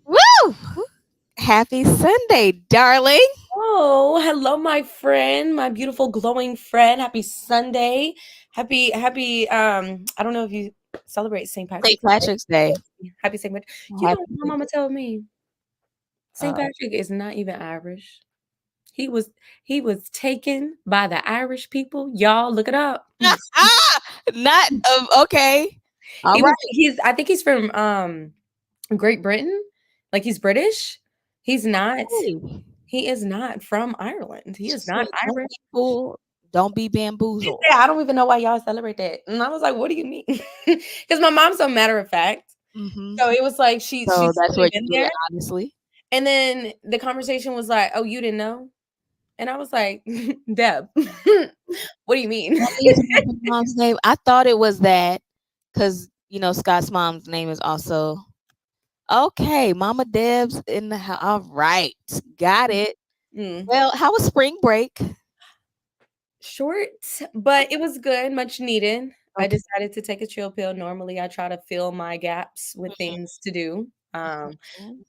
Woo! Happy Sunday, darling. Oh, hello, my friend, my beautiful glowing friend. Happy Sunday. Happy I don't know if you celebrate St. St. Patrick's Patrick's Day. Day. Happy St. Patrick. You know Happy what my mama told me? St. uh, Patrick is not even Irish. He was taken by the Irish people. Y'all look it up. not okay. All He right. was he's I think he's from Great Britain. Like he's British. He's not Hey, he is not from Ireland. He is she not said, "Don't Irish. be fooled. Don't be She bamboozled." said, "I don't even know why y'all celebrate that." And I was like, "What do you mean?" Because my mom's so matter of fact. Hmm. So it was like So she's that's put it what in you do there. it, honestly. And then the conversation was like, "Oh, you didn't know?" And I was like, "Deb, what do you mean?" That is my mom's name. I thought it was that because Scott's mom's name is also okay. Mama Deb's in the house. All right, got it. Mm. Well, how was spring break? Short, but it was good, much needed. I Okay. decided to take a chill pill. Normally, I try to fill my gaps with things to do. Mhm.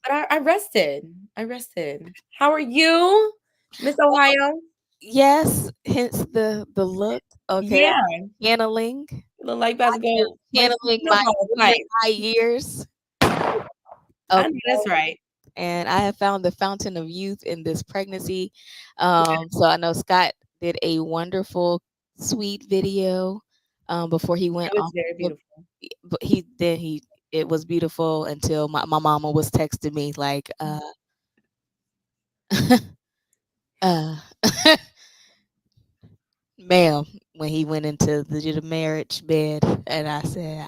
But I rested. I rested. How are you, Miss Ohio? Yes, hence the look. Okay, Yeah, channeling. you look like about to go play some Channeling my snowball junior fight. high years. I know Okay. that's right. And I have found the fountain of youth in this pregnancy. So I know Scott did a wonderful, sweet video before he went It was off. very But beautiful. he it was beautiful until my mama was texting me like uh ma'am, when he went into the marriage bed, and I said,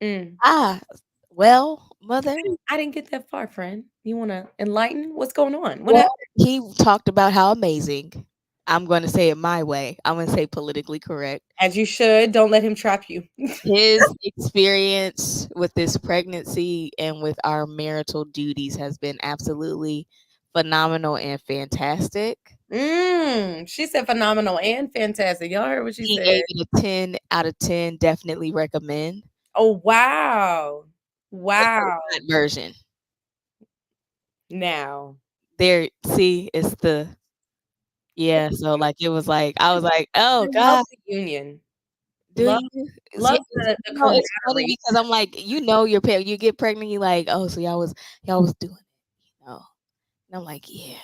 Mm. ah, well, mother. I didn't get that far, friend. You want to enlighten? What's going on? What Well, happened? he talked about how amazing. I'm going to say it my way. I'm going to say politically correct. As you should. Don't let him trap you. His experience with this pregnancy and with our marital duties has been absolutely phenomenal and fantastic. She said phenomenal and fantastic. Y'all heard what she He said. gave it a 10 out of 10. Definitely recommend Oh, wow. the Wow. uncut version. Now. There, see, it's the yeah. So like it was like I was like, oh I love God, the union. do Love you? Yeah, love the it's funny camaraderie. because I'm like, you get pregnant, you like, oh, so y'all was doing it, And I'm like, yeah,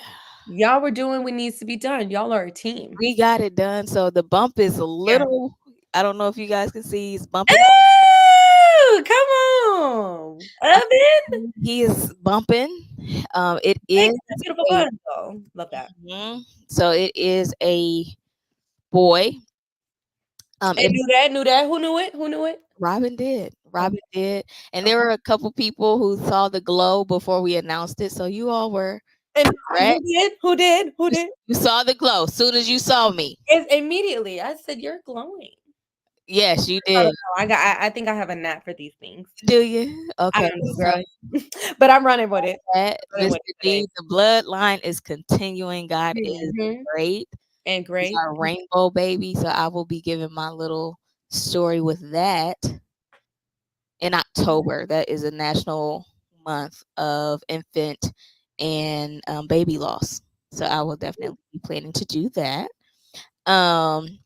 Y'all were doing what needs to be done. Y'all are a team. we got it done. So the bump is a Yeah. little. I don't know if you guys can see. He's bumping. Ooh, come on. Oven. He is bumping. It is Makes a beautiful a. bun though. Love that. So it is a boy. I It knew that, knew that. Who knew it? Who knew it? Robin did. Okay. Robin did. And there Okay. were a couple people who saw the glow before we announced it. So you all were And correct. who did? Who did? Who You, did? you saw the glow as soon as you saw me. Immediately, I said, "You're glowing." Yes, you I don't did. know. I think I have a knack for these things. Do you? I Okay. don't know, So girl. But I'm running with it. that Running Mr. with it today. D, the bloodline is continuing. God is Mhm. great. And He's great. our rainbow baby. So I will be giving my little story with that in October. That is a national month of infant and baby loss. So I will definitely be planning to do that. Um,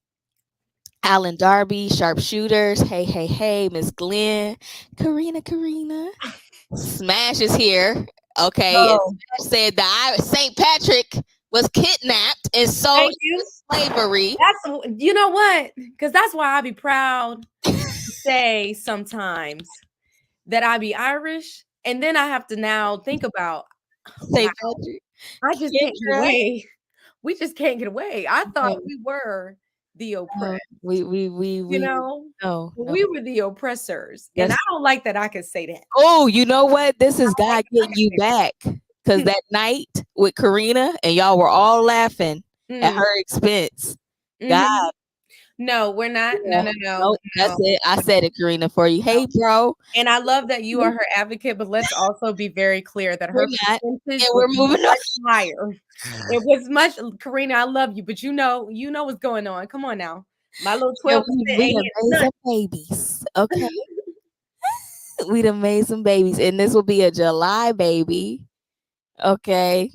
Alan Darby, sharpshooters. Hey, hey, hey, Miss Glenn, Karina. Smash is here. Okay, and Oh, Smash said that St. Patrick was kidnapped and sold thank you. into slavery. That's you know what? Because that's why I be proud to say sometimes that I be Irish, and then I have to now think about, wow, St. Patrick, I just can't get Kendra. away. We just can't get away. I thought No, we were the no, oppressed, we, no. we were the oppressors, and I That's don't like that I could say that. oh, you know what? This is Like God I getting can you say back because that. that night with Karina and y'all were all laughing at Mm, her expense. God, mhm. No, we're not. No, yeah, no, no, nope, that's no. it. I said it, Karina, for you. Hey, bro, And I love that you are her advocate, but let's also be very clear that we're her not, percentage and was we're moving on. much higher. It was much, Karina, I love you, but you know what's going on. Come on now. My little Yeah, 12% we ain't done hitting made nothing. some babies. Okay, we done made some babies, and this will be a July baby. Okay,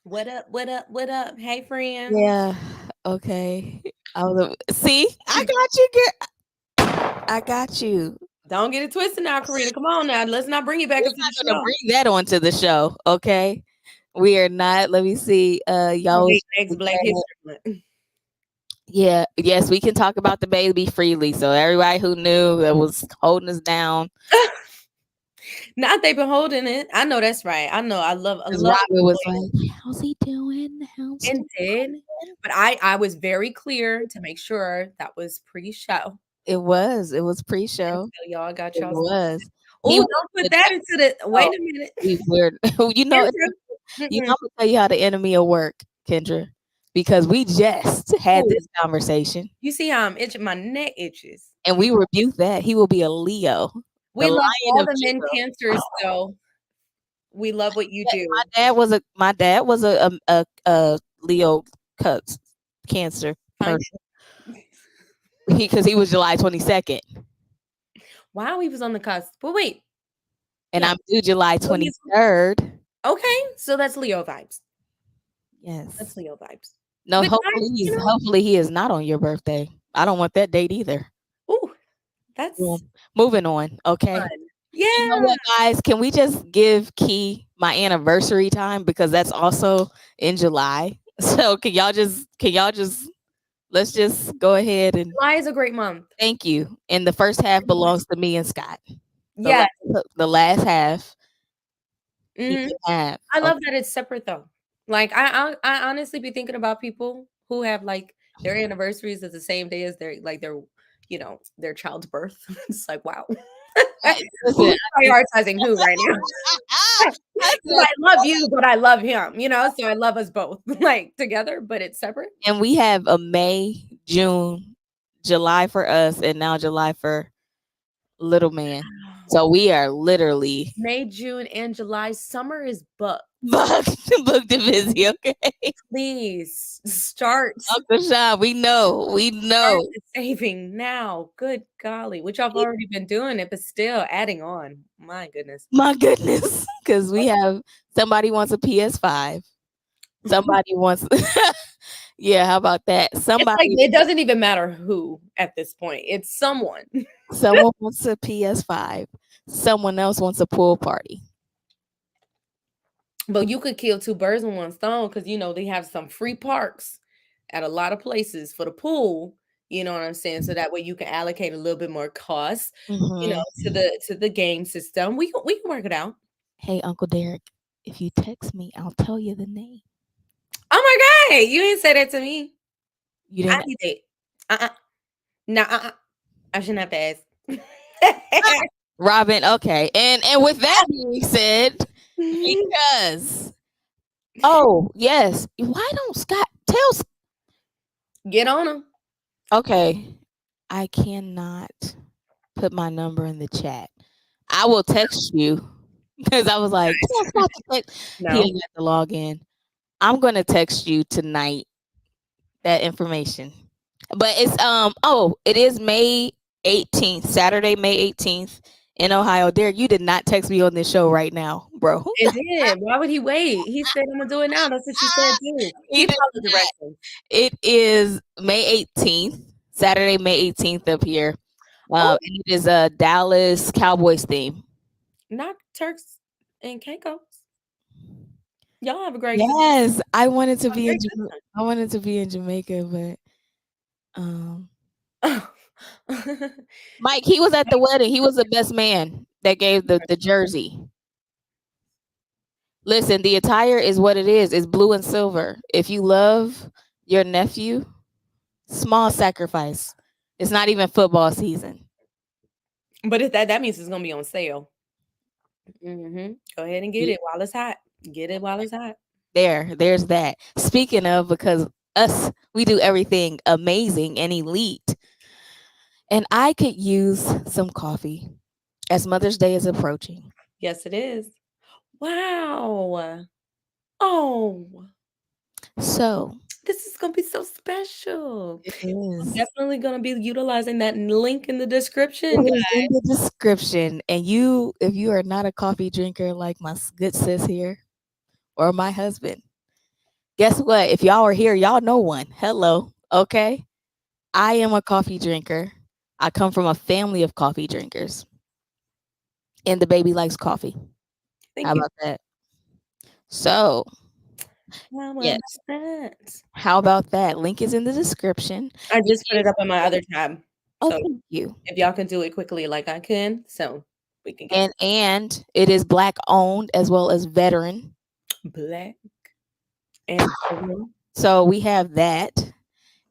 What up? What up? What up? Hey, friends. yeah, okay. See, I got you, girl. I got you. Don't get it twisted now, Karina. Come on now. Let's not bring you back We're into the not gonna show. bring that onto the show, okay? We are not. Let me see. Y'all was Okay, next Black History Month. yeah, yes, we can talk about the baby freely. So everybody who knew that was holding us down, Not they've been holding it. I know that's right. I know. I because love Robin was like, "How's he doing? How's he and did. doing?" But I was very clear to make sure that was pre-show. It was. It was And pre-show. so y'all got It y'all. was. He Oh, was don't put the that into the. Wait oh, a minute. we're you know you know Mm-mm. I'm gonna tell you how the enemy will work, Kendra, because we just had Ooh, this conversation you see how I'm itching? My neck itches. and we rebuke that. He will be a Leo, the We love lion all of the men Judah. cancers, though. We love what you My do. dad was a Leo cuz cancer Fine. person. Because he was July 22nd Wow, he was on the cusp. But wait, and yeah. I'm due July So he's 23rd. okay. So that's Leo vibes. That's Yes. Leo vibes. No, But guys, hopefully he is not on your birthday. I don't want that date either. ooh, Well, that's moving on, okay? fun. You know Yeah. what, guys? Can we just give Key my anniversary time because that's also in July? So can y'all just let's just go ahead and July is a great month. thank you. And the first half belongs to me and Scott. The Yes. last half he Mhm. can have. I Okay. love that it's separate though. Like I honestly be thinking about people who have like their anniversaries is the same day as their child's birth. It's like wow. Listen, Who's prioritizing who right now? 'Cause I love you, but I love him, so I love us both, like, together, but it's separate. And we have a May, June, July for us, and now July for little man. So we are literally May, June, and July. Summer is booked. booked and busy. Okay, Please start Uncle Sean, we know, the saving now. Good golly, which I've already been doing it, but still adding on. My goodness. My goodness, because we have somebody wants a PS5, somebody wants. Yeah, how about that? It's like Somebody, it doesn't even matter who at this point. It's someone. someone wants a PS5, someone else wants a pool party. But you could kill two birds with one stone because they have some free parks at a lot of places for the pool. You know what I'm saying? So that way you can allocate a little bit more cost, Mhm. to the game system. We can work it out. Hey, Uncle Derek, if you text me, I'll tell you the name. Oh my god, you didn't say that to me. You I didn't, need that. No, I shouldn't have to ask. Robin. Okay, and with that being said, because yes, why don't Scott tell? Get on them. Okay, I cannot put my number in the chat. I will text you because I was like, "Tell Scott to text." He No. didn't have to log in. I'm gonna text you tonight that information. But it's it is May 18th, Saturday, May 18th in Ohio. Derek, you did not text me on this show right now, bro. It did. Why would he wait? He said, "I'm gonna do it now." That's what she said too. He He did followed not. directions. It is May 18th, Saturday, May 18th up here. Oh, And it is a Dallas Cowboys theme. not Turks and Caicos. Y'all have a great time. Yes, I wanted to A be in great good I wanted to be in Jamaica, but um time. Mike, he was at the wedding. He was the best man that gave the jersey. Listen, the attire is what it is. It's blue and silver. If you love your nephew, small sacrifice. It's not even football season. But if that means it's gonna be on sale. Go ahead and get Ye- it while it's hot. Get it while it's hot. There's that. Speaking of, because us, we do everything amazing and elite. And I could use some coffee as Mother's Day is approaching. Yes, it is. Wow. Oh, So this is gonna be so special. it I'm is. definitely gonna be utilizing that link in the It description, is in guys. the description. And you, if you are not a coffee drinker like my good sis here or my husband, guess what? If y'all are here, y'all know one. Hello. Okay. I am a coffee drinker. I come from a family of coffee drinkers. And the baby likes coffee. How Thank you. about that? So, How about yes. that? How about that? Link is in the description. I It just put it is. up on my other tab. Oh, So thank you. if y'all can do it quickly like I can, so we can get And it is Black owned as well as veteran. black and blue. So we have that.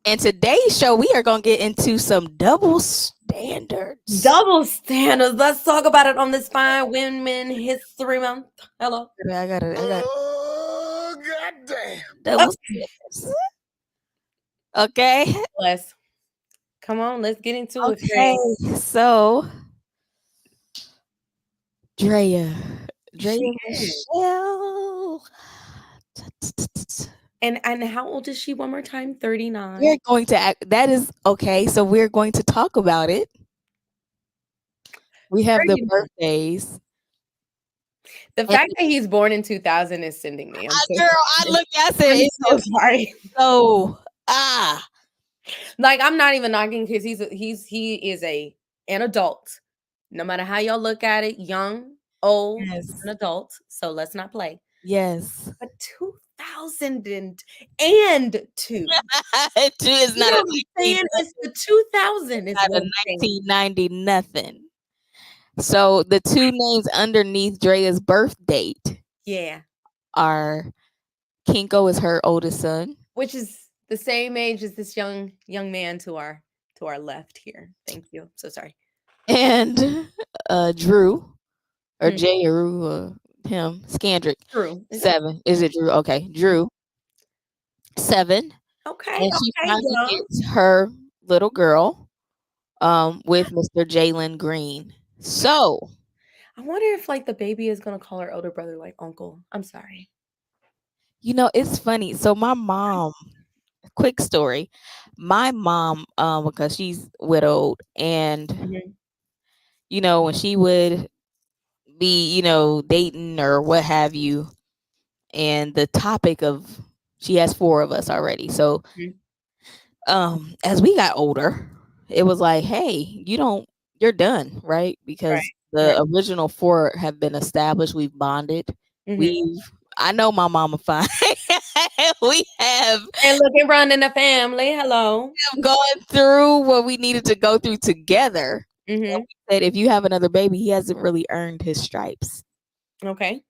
And today's show, we are going to get into some double standards. Double standards. Let's talk about it on this fine Women History Month. Hello. I got it. Oh, goddamn. Double standards. Okay. Bless. Come on, let's get into it, Okay. friend. So, Draya She is. Michele. And how old is she one more time? 39. We're going to act, that is okay. So we're going to talk about it. We have the 39. birthdays. The And fact that he's born in 2000 is sending me. I'm so girl, I sorry. look, I said, I'm it's so sorry. so Like I'm not even knocking because he is an adult. No matter how y'all look at it, young, old, he's yes, an adult. So let's not play. yes. But 2002. Two is You not know a what I'm saying? It's the 2000 is not what a I'm saying. 1990 nothing. So the two names underneath Drea's birth date Yeah. are Kinko is her oldest son, Which is the same age as this young man to our left here. Thank you. So sorry. and Drew or Hmm. Jeru. him? Scandrick. True. 7. Is it Drew? Okay, Drew. 7. Okay. And she Okay. finally Young. gets her little girl with Mr. Jalen Green. So I wonder if like the baby is gonna call her older brother like uncle. I'm sorry. it's funny. So my mom, quick story. My mom, because she's widowed, and Mhm. when she would be, dating or what have you, and the topic of she has 4 of us already. So Mhm. as we got older, it was like, hey, you're done, right? Right. Because the Right. original 4 have been established. We've bonded. Mhm. We've I know my mama fine. We have And look at run in the family. Hello. gone through what we needed to go through together. And Mhm. we said if you have another baby, he hasn't really earned his stripes Okay.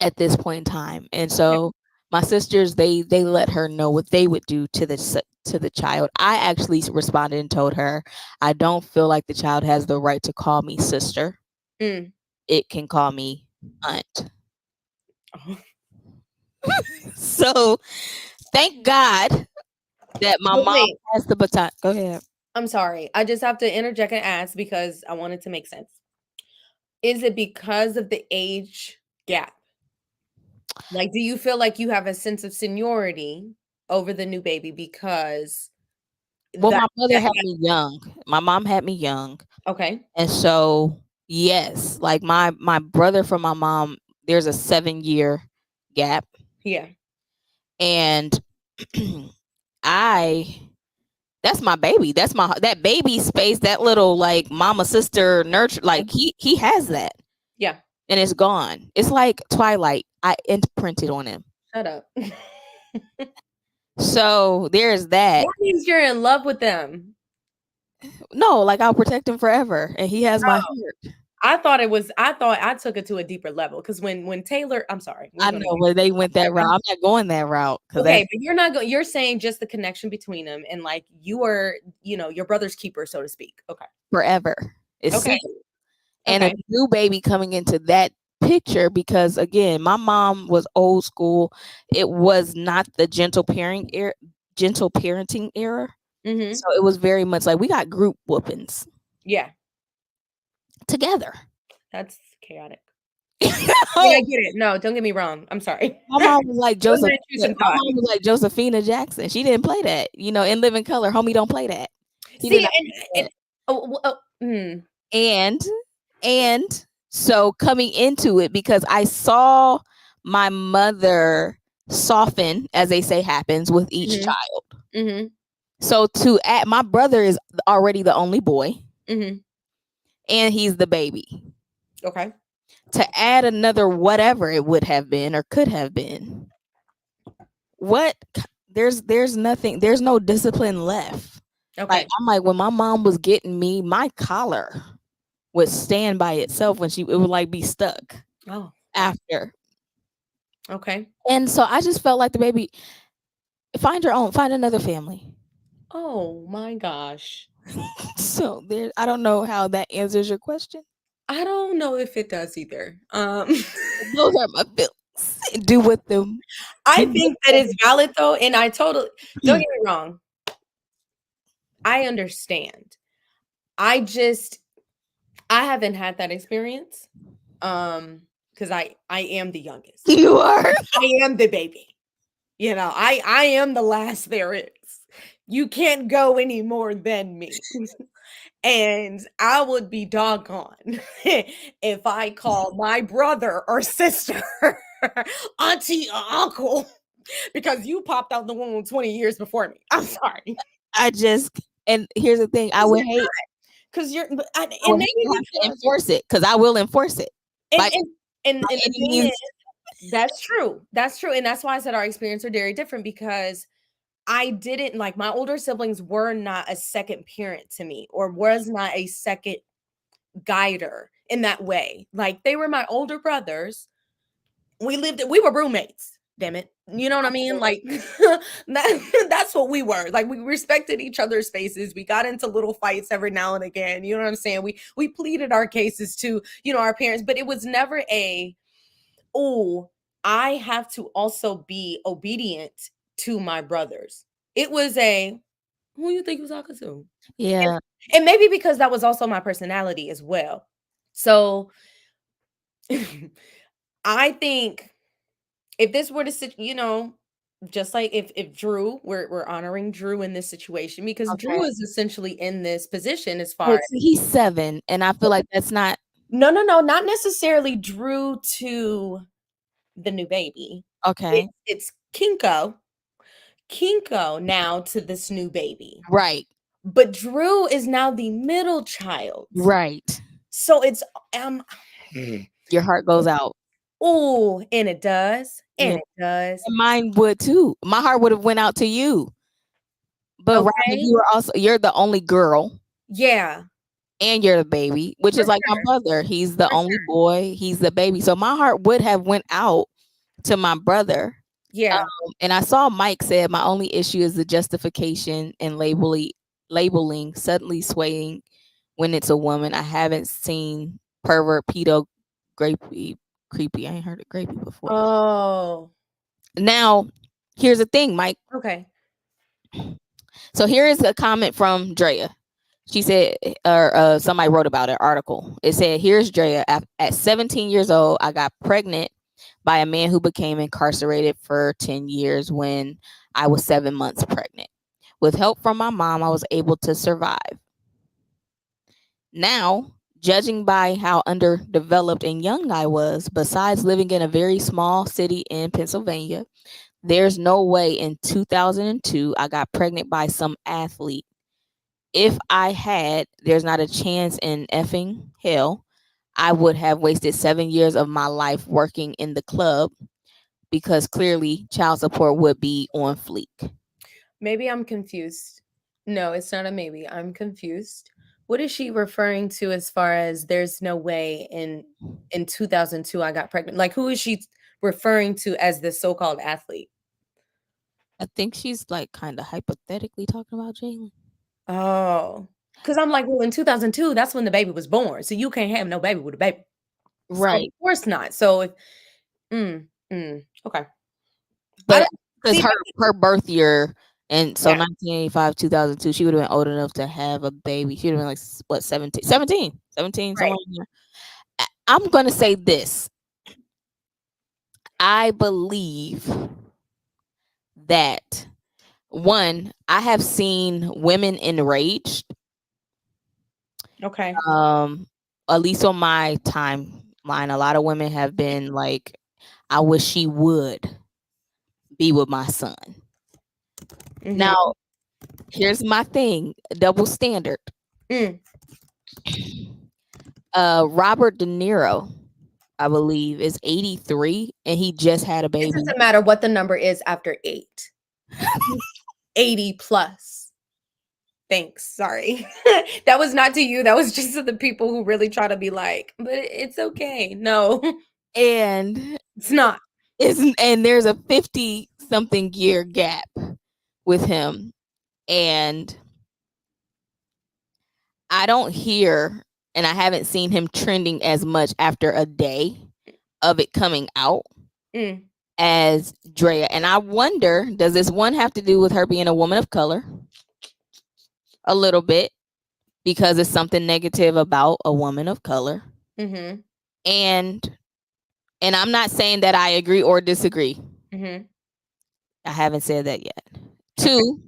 at this point in time. And so my sisters, they let her know what they would do to the child. I actually responded and told her, I don't feel like the child has the right to call me sister. Mm. It can call me aunt. Oh. So thank God that my But mom wait, has the baton. Go ahead. I'm sorry. I just have to interject and ask because I want it to make sense. Is it because of the age gap? Like, do you feel like you have a sense of seniority over the new baby because Well, that my mother that had me young. My mom had me young. okay. And so, yes, like my brother from my mom, there's a 7-year gap. Yeah. And I that's my baby. That's that baby space, that little like mama sister nurture, like he has that. Yeah. And it's gone. It's like Twilight. I imprinted on him. Shut up. So there's that. That means you're in love with them. No, like I'll protect him forever. And he has my Oh, heart. I thought I took it to a deeper level because when Taylor, I'm sorry, we're I gonna know where they went that route. I'm not going that route because okay, that's but you're not going. You're saying just the connection between them, and like you are, your brother's keeper, so to speak. Okay, forever. It's okay, simple. And a okay. new baby coming into that picture, because again, my mom was old school. It was not the gentle parenting era. Mm-hmm. So it was very much like we got group whoopings Yeah, together. that's chaotic. I mean, I get it. No, don't get me wrong. I'm sorry. My mom was like Wasn't Joseph. an My intrusive mom thought. was like Josephina Jackson. She didn't play that. In Living Color, homie don't play that. He did See, not play and that. And so coming into it, because I saw my mother soften, as they say happens with each mm-hmm, child. mm-hmm, So to add, my brother is already the only boy, mm-hmm. and he's the baby. Okay. To add another whatever it would have been or could have been, what there's nothing, there's no discipline left. Like Okay. I'm like, when my mom was getting me, my collar would stand by itself when it would like be stuck Oh. after. Okay. And so I just felt like the baby, find another family. Oh my gosh. So there, I don't know how that answers your question. I don't know if it does either. Those are my feelings. Do with them. I think that it's valid though, and I totally don't get me wrong. I understand. I haven't had that experience. Because I am the youngest. You are. I am the baby. I am the last there is. You can't go any more than me. And I would be doggone if I call my brother or sister auntie or uncle because you popped out the womb 20 years before me. I'm sorry. And here's the thing, I would hate. Because you're and I would maybe have to because enforce it, because I will enforce it. and Like, and by the any thing means. is, that's true. That's true. And that's why I said our experience are very different because I didn't like my older siblings were not a second parent to me or was not a second guider in that way. Like they were my older brothers. We were roommates. Damn it. You know what I mean? Like that's what we were. Like we respected each other's spaces. We got into little fights every now and again. You know what I'm saying? We pleaded our cases to, our parents, but it was never a oh, I have to also be obedient to my brothers. It was a, who you think you was talking to? Yeah. And maybe because that was also my personality as well. So I think if this were to, just like if Drew, we're honoring Drew in this situation because Okay. Drew is essentially in this position as far But as see, he's 7, and I feel like that's not no, not necessarily Drew to the new baby. okay. It's Kinko now to this new baby. Right. But Drew is now the middle child. Right. So it's Your heart goes out. oh, and it does. Yeah. And it does. And mine would too. My heart would have went out to you. But Robin, Okay. you're the only girl Yeah. and you're the baby, which For is like my sure. brother. He's the For only sure. boy. He's the baby. So my heart would have went out to my brother. Yeah. And I saw Mike said my only issue is the justification and labeling suddenly swaying when it's a woman. I haven't seen pervert, pedo, creepy. I ain't heard of creepy before. Oh. Now, here's the thing, Mike. Okay. So here is a comment from Draya. She said, or somebody wrote about an article. It said, here's Draya. At 17 years old, I got pregnant by a man who became incarcerated for 10 years when I was 7 months pregnant. With help from my mom, I was able to survive. Now, judging by how underdeveloped and young I was, besides living in a very small city in Pennsylvania, there's no way in 2002 I got pregnant by some athlete. If I had, there's not a chance in effing hell I would have wasted 7 years of my life working in the club because clearly child support would be on fleek. Maybe I'm confused. No, it's not a maybe. I'm confused. What is she referring to as far as there's no way in 2002 I got pregnant? Like who is she referring to as the so-called athlete? I think she's like kind of hypothetically talking about Jalen. Oh. Cuz I'm like, well, in 2002, that's when the baby was born. So you can't have no baby with a baby. So of Right. course not. So if okay. I But don't because see her birth year, and so yeah, 1985, 2002, she would have been old enough to have a baby. She would have been like, what, 17, right. somewhere in there. I'm going to say this. I believe that, one, I have seen women enraged, Okay. at least on my timeline. A lot of women have been like, I wish she would be with my son. Mhm. Now, here's my thing, double standard. Mm. Robert De Niro, I believe, is 83 and he just had a It baby. doesn't matter what the number is after 8. 80 plus. Thanks. Sorry. That was not to you. That was just to the people who really try to be like, but it's okay. No, And it's not. there's a 50 something year gap with him. And I don't hear and I haven't seen him trending as much after a day of it coming out Mm. as Drea. And I wonder, does this one have to do with her being a woman of color? A little bit, because it's something negative about a woman of color. Mhm. And I'm not saying that I agree or disagree. Mhm. I haven't said that yet. Two,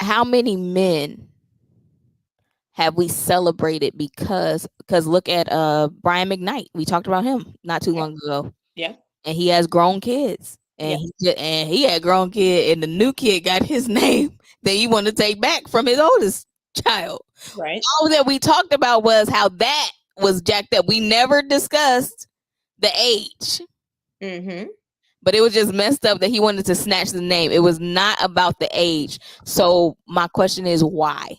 how many men have we celebrated because look at Brian McKnight. We talked about him not too long ago. Yeah. And he has grown kids. And he had grown kid and the new kid got his name that he wanted to take back from his oldest child. Right. All that we talked about was how that was jacked up. We never discussed the age. Mhm. But it was just messed up that he wanted to snatch the name. It was not about the age. So my question is why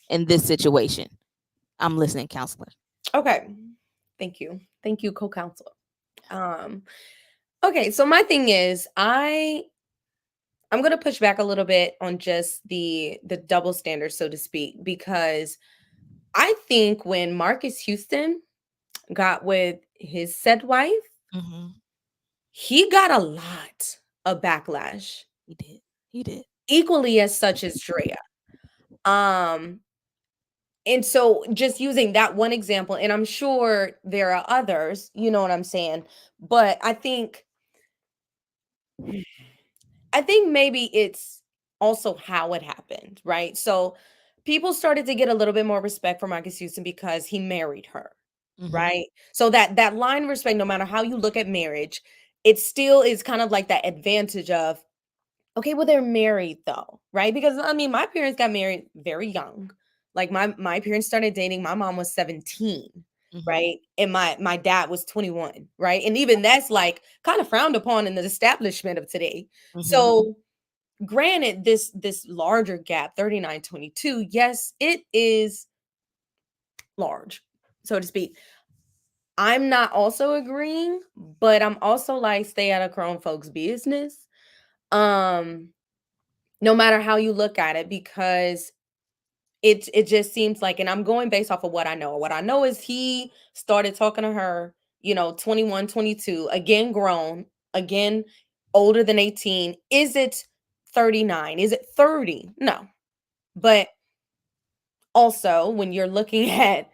in this situation? I'm listening, counselor. Okay. Thank you. Thank you, co-counselor. Okay, so my thing is I'm going to push back a little bit on just the double standard, so to speak, because I think when Marcus Houston got with his said wife, Mm-hmm. he got a lot of backlash, He did. He did. equally as such as Drea. Um, and so just using that one example, and I'm sure there are others, you know what I'm saying? But I think maybe it's also how it happened, right? So people started to get a little bit more respect for Marcus Houston because he married her, Mm-hmm. right? So that line of respect, no matter how you look at marriage, it still is kind of like that advantage of, okay, well, they're married though, right? Because I mean, my parents got married very young. Like my parents started dating, my mom was 17, Mm-hmm. right? And my dad was 21, right? And even that's like kind of frowned upon in the establishment of today. Mm-hmm. So granted, this larger gap, 39-22, yes, it is large, so to speak. I'm not also agreeing, but I'm also like, stay out of grown folks' business. Um, no matter how you look at it, because it just seems like, and I'm going based off of what I know. What I know is he started talking to her, 21, 22, again grown, again older than 18. Is it 39? Is it 30? No. But also, when you're looking at,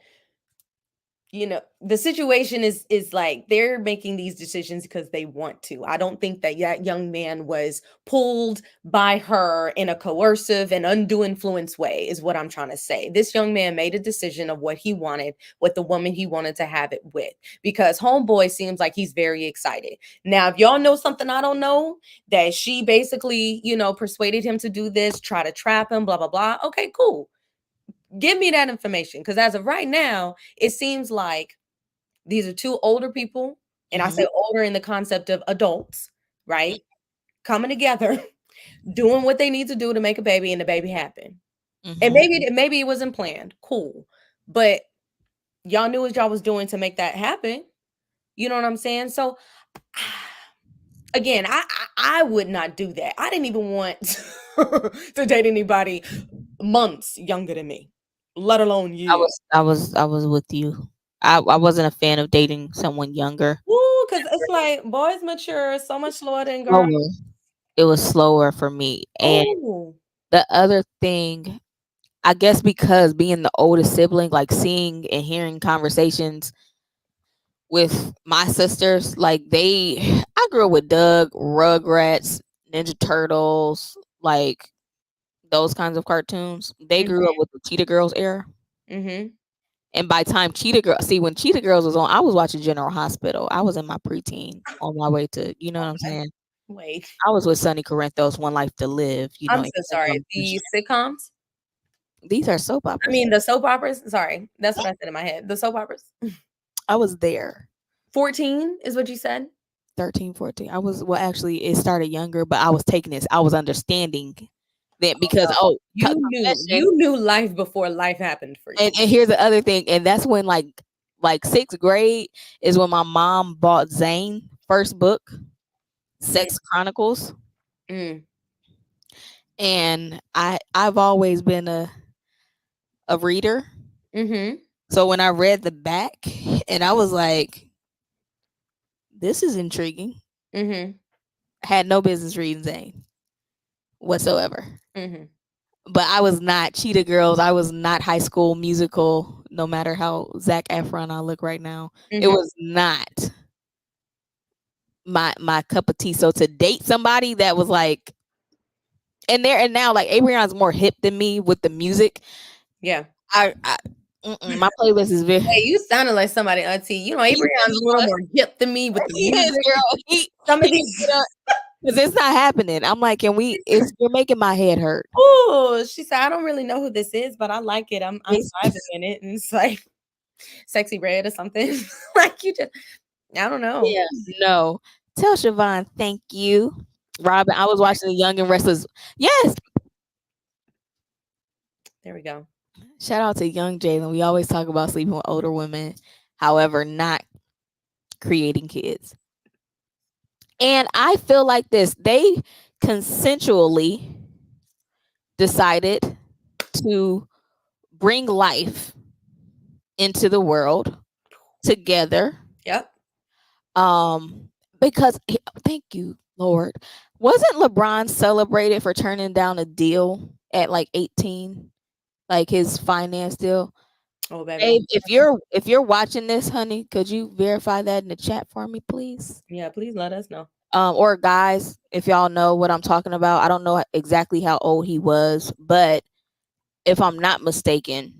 the situation is like they're making these decisions because they want to. I don't think that young man was pulled by her in a coercive and undue influence way, is what I'm trying to say. This young man made a decision of what he wanted with the woman he wanted to have it with, because homeboy seems like he's very excited. Now, if y'all know something I don't know, that she basically, persuaded him to do this, try to trap him, blah blah blah, okay, cool, give me that information, because as of right now, it seems like these are two older people, and I Mm-hmm. say older in the concept of adults, right? Coming together, doing what they need to do to make a baby, and the baby happen. And Mm-hmm. maybe it wasn't planned, cool, but y'all knew what y'all was doing to make that happen. You know what I'm saying? So again, I would not do that. I didn't even want to date anybody months younger than me, let alone I years. was I was with you. I wasn't a fan of dating someone younger. Ooh, because it's like boys mature so much slower than girls. Slower. It was slower for me. And Oh, the other thing, I guess because being the oldest sibling, like seeing and hearing conversations with my sisters, like I grew up with Doug, Rugrats, Ninja Turtles, like those kinds of cartoons. They grew up with the Cheetah Girls era. mm-hmm. And by time when Cheetah Girls was on, I was watching General Hospital. I was in my preteen on my way to, you know what I'm saying? Wait, I was with Sonny Corinthos, One Life to Live, I'm in so sorry. The sitcoms. these are soap I operas. mean, the soap operas. Sorry, that's what I said in my head. The soap operas. I was there. 14 is what you said. 13, 14. I was, well, actually, it started younger, but I was taking this. I was understanding that because, confession. You knew life before life happened for you. And here's the other thing. And that's when, like sixth grade is when my mom bought Zane first book, Sex Chronicles. Mm. And I've always been a reader. Mm-hmm. So when I read the back, and I was like, this is intriguing. Mm-hmm. I had no business reading Zane whatsoever. Mm-hmm. But I was not Cheetah Girls. I was not High School Musical. No matter how Zac Efron I look right now, it Mm-hmm. was not my cup of tea. So to date somebody that was like, and now, like, Abrion's more hip than me with the music. Yeah. I my playlist is very. Hey, you sounded like somebody, auntie. He Abraham's a little was. more hip than me with the He is, music. girl. Some of He these. because it's not happening. I'm like, you're making my head hurt. Oh, she said, I don't really know who this is, but I like it. I'm It's, vibing in it. And it's like Sexy Red or something. Like you just, I don't know. yeah, no. Tell Siobhan, thank you. Robin, I was watching The Young and Restless. Yes. There we go. Shout out to young Jalen. We always talk about sleeping with older women, however, not creating kids. And I feel like this. They consensually decided to bring life into the world together. Yep. Um, because thank you, Lord. Wasn't LeBron celebrated for turning down a deal at like 18? Like his finance deal? Oh, baby. Babe, if you're watching this, honey, could you verify that in the chat for me, please? Yeah, please let us know. Or guys, if y'all know what I'm talking about. I don't know exactly how old he was, but if I'm not mistaken,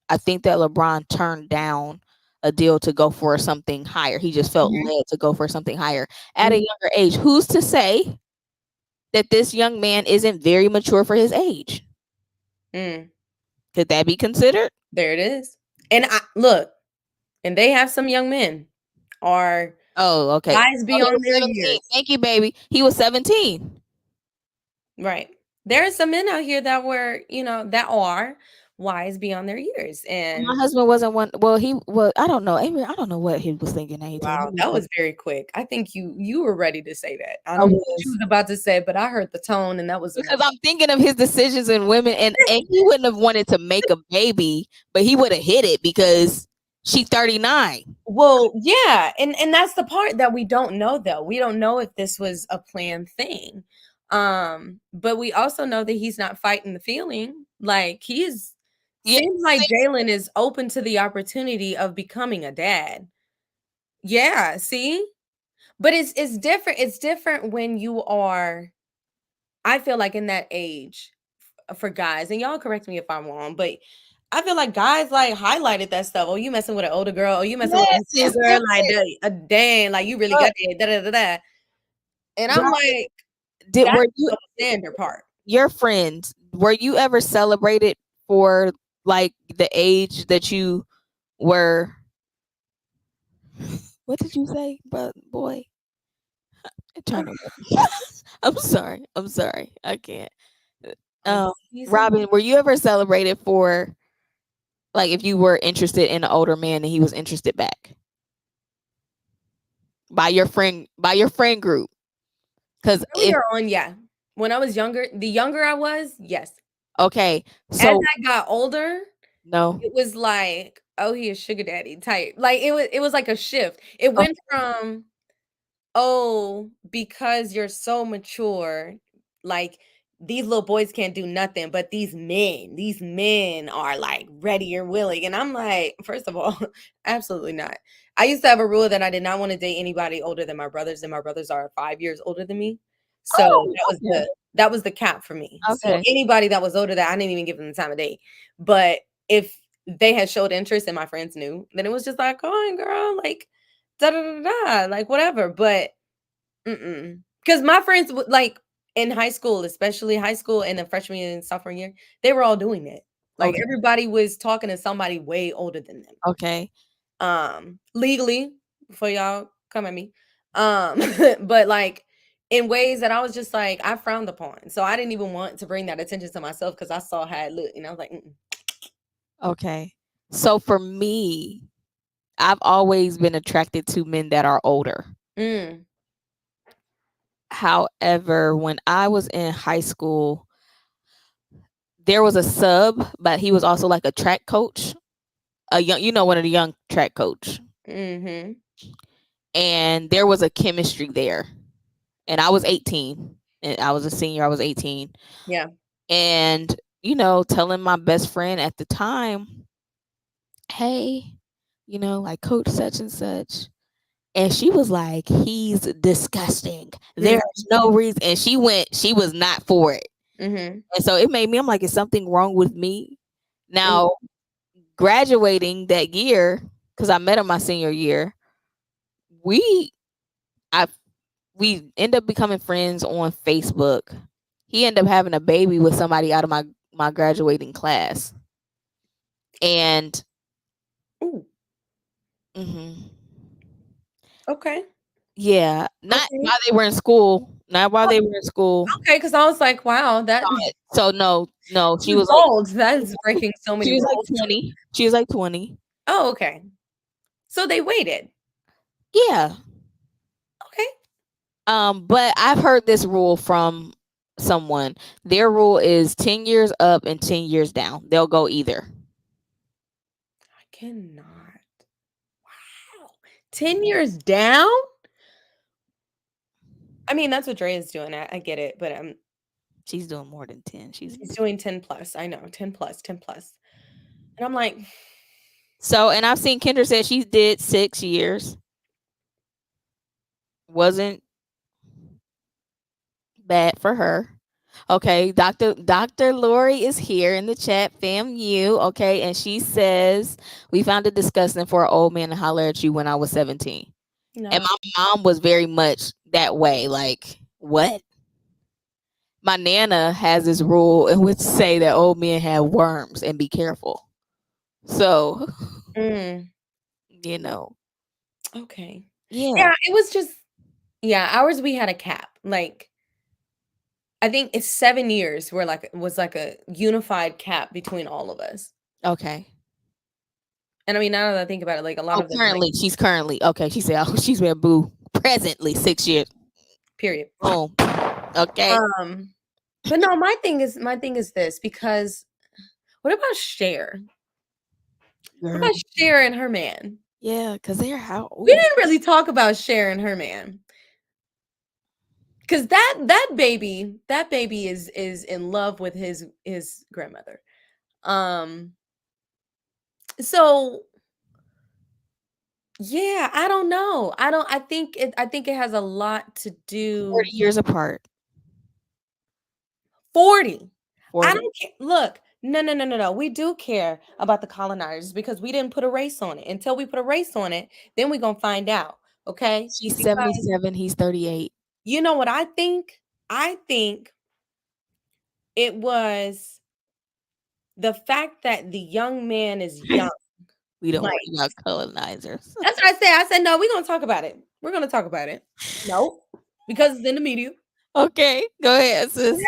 I think that LeBron turned down a deal to go for something higher. He just felt Mhm. led to go for something higher at a Mhm. younger age. Who's to say that this young man isn't very mature for his age? Mm. Could that be considered? There it is. And I look, and they have some young men are Oh, okay. guys Oh, he was beyond their 17. years. Thank you, baby. He was 17. Right. There are some men out here that were, that are wise beyond their years. My And husband wasn't one. Well, he well, I don't know. I don't know what he was thinking at 18. He wow, was that like, was very quick. I think you were ready to say that. I I don't know what you was was about to say, but I heard the tone and that was enough. because I'm thinking of his decisions in women, and he wouldn't have wanted to make a baby, but he would have hit it because she's 39. Well, yeah, and that's the part that we don't know though. We don't know if this was a planned thing. But we also know that he's not fighting the feeling. Like he's Yeah, seems like Jalen is open to the opportunity of becoming a dad. Yeah, see? But it's different. It's different when you are, I feel like in that age for guys, and y'all correct me if I'm wrong, but I feel like guys like highlighted that stuff. Oh, you messing with an older girl. Oh, you messing with a yes, mature yes, girl. Like, yes. dang, like you really But, got that. Da, da, da, da. And I'm Robin, like, were that's you the standard part. your friends? Were you ever celebrated for like the age that you were? What did you say, but boy? I'm trying to. I'm sorry. I'm sorry. I can't. On Um, season. Robin, were you ever celebrated for like if you were interested in an older man and he was interested back by your friend group? Because if Earlier on, yeah. When I was younger, the younger I was, yes. okay, As so I got older, no, it was like, oh, he is sugar daddy type. Like it was like a shift. It oh, went from, oh, because you're so mature, like these little boys can't do nothing, but these men are like ready or willing. And I'm like, first of all, absolutely not. I used to have a rule that I did not want to date anybody older than my brothers, and my brothers are 5 years older than me. So oh, that was the cap for me. So okay, anybody that was older, that I didn't even give them the time of day. But if they had showed interest and my friends knew, then it was just like, go on, girl, like da da da da, like whatever. But because my friends would like in high school, especially high school and the freshman and sophomore year, they were all doing it. Like okay, everybody was talking to somebody way older than them. okay, Legally, before y'all come at me. But like in ways that I was just like I frowned upon. So I didn't even want to bring that attention to myself because I saw how it looked and I was like, mm-mm. okay. So for me, I've always been attracted to men that are older. Mm, However, when I was in high school, there was a sub, but he was also like a track coach, a young, one of the young track coach, mm-hmm. and there was a chemistry there. And I was 18, and I was a senior. I was 18, Yeah. and telling my best friend at the time, "Hey, like coach such and such," and she was like, "He's disgusting. Mm, There's no reason." And she was not for it. mm-hmm. And so it made me, I'm like, is something wrong with me? Mm, Now, graduating that year, because I met him my senior year, we I we end up becoming friends on Facebook. He ended up having a baby with somebody out of my graduating class. And ooh, mhm, okay. yeah, not Okay. while they were in school. Not while they were in school. Okay, because I was like, wow, that So no, no, she was was like bold. That is breaking so many she was like rules. 20. She was like 20. Oh, okay. So they waited. Yeah. Okay. But I've heard this rule from someone. Their rule is 10 years up and 10 years down. They'll go either. I cannot. Wow. 10 years down? I mean, that's what Dre is doing. I get it, but She's doing more than 10. she's doing 10 plus. I know, 10 plus, 10 plus. And I'm like, So, and I've seen Kendra said she did 6 years. Wasn't bad for her. Okay, Dr. Lori is here in the chat, fam you, okay, and she says we found it disgusting for an old man to holler at you when I was 17. no. And my mom was very much that way. Like, what? My nana has this rule and would say that old men have worms and be careful. So, you know. Okay. Yeah. Yeah, it was just ours we had a cap. Like I think it's 7 years where was like a unified cap between all of us. Okay. And I mean, now that I think about it, like a lot of them she's currently okay. She said, "Oh, she's been boo presently 6 years." period. Boom. Okay. But no, my thing is this, because what about Cher? What about Cher and her man? Yeah, because they're how We didn't really talk about Cher and her man. Because that baby is in love with his grandmother. So yeah, I don't know. I think it has a lot to do 40 years apart. 40. 40. I don't care. Look, no. We do care about the colonizers because we didn't put a race on it. Until we put a race on it, then we're gonna find out. Okay. She's Because 77, he's 38. you know what I think? I think it was the fact that the young man is young. We don't Like, worry about colonizers. that's what I said. I said, no, we're gonna talk about it. We're gonna talk about it. No, because it's in the media. Okay, go ahead, sis.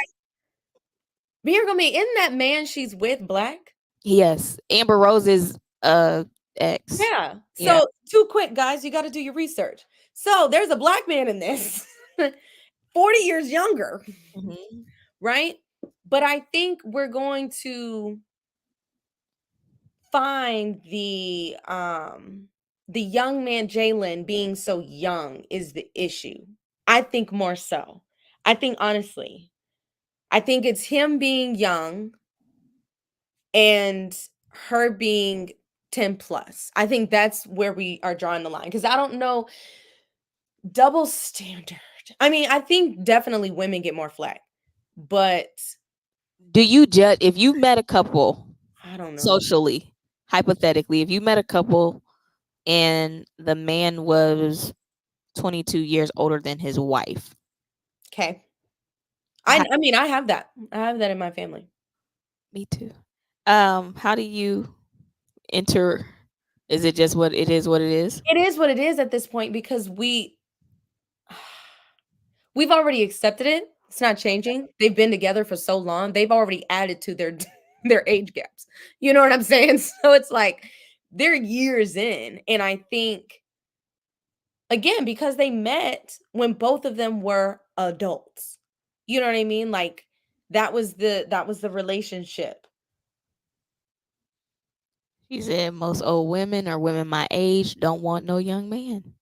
But you're gonna be, isn't that man she's with black? Yes, Amber Rose's ex. Yeah. So Yeah. too quick, guys. You got to do your research. So there's a black man in this, 40 years younger, right? But I think we're going to find the young man Jalen being so young is the issue. I think more so. I think honestly, I think it's him being young and her being 10 plus. I think that's where we are drawing the line, because I don't know, double standard. I mean, I think definitely women get more flack, but do you judge if you met a couple? I don't know. Socially, hypothetically, if you met a couple and the man was 22 years older than his wife. Okay. I mean, I have that. I have that in my family. Me too. How do you enter? Is it just what it is? What it is? It is what it is at this point, because we've already accepted it. It's not changing. They've been together for so long. They've already added to their their age gaps. You know what I'm saying? So it's like they're years in, and I think again, because they met when both of them were adults. You know what I mean? Like that was the relationship. She said most old women or women my age don't want no young man.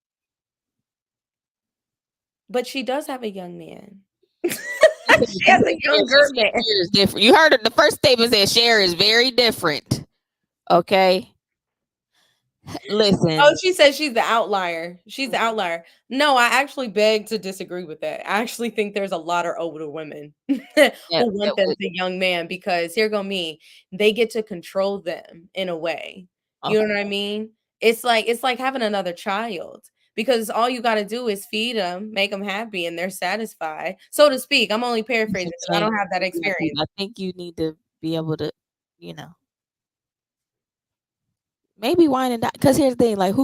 But she does have a young man. She has a younger man. Is different. You heard it. The first statement said Cher is very different. Okay. Listen. Oh, she says she's the outlier. She's the outlier. No, I actually beg to disagree with that. I actually think there's a lot of older women who want them the young man, because here go me. They get to control them in a way. You know what I mean? It's like having another child, because all you got to do is feed them, make them happy, and they're satisfied, so to speak. I'm only paraphrasing because I don't have that experience. I think you need to be able to, maybe wine and dine. Because here's the thing, like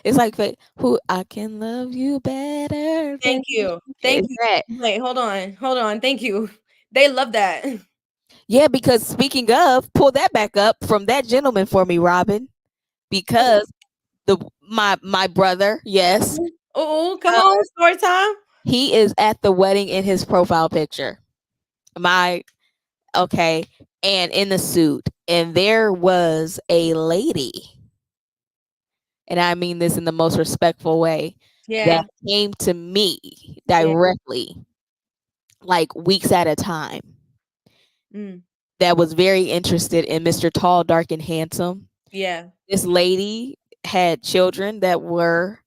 it's like who I can love you better. Thank you. Wait, hold on. Thank you. They love that. Yeah, because speaking of, pull that back up from that gentleman for me, Robin. Because my brother, yes. Oh, come on, story time. He is at the wedding in his profile picture. Okay, and in the suit, and there was a lady and I mean this in the most respectful way, Yeah. that came to me directly, like weeks at a time, that was very interested in Mr. Tall, Dark, and Handsome. Yeah. This lady had children that were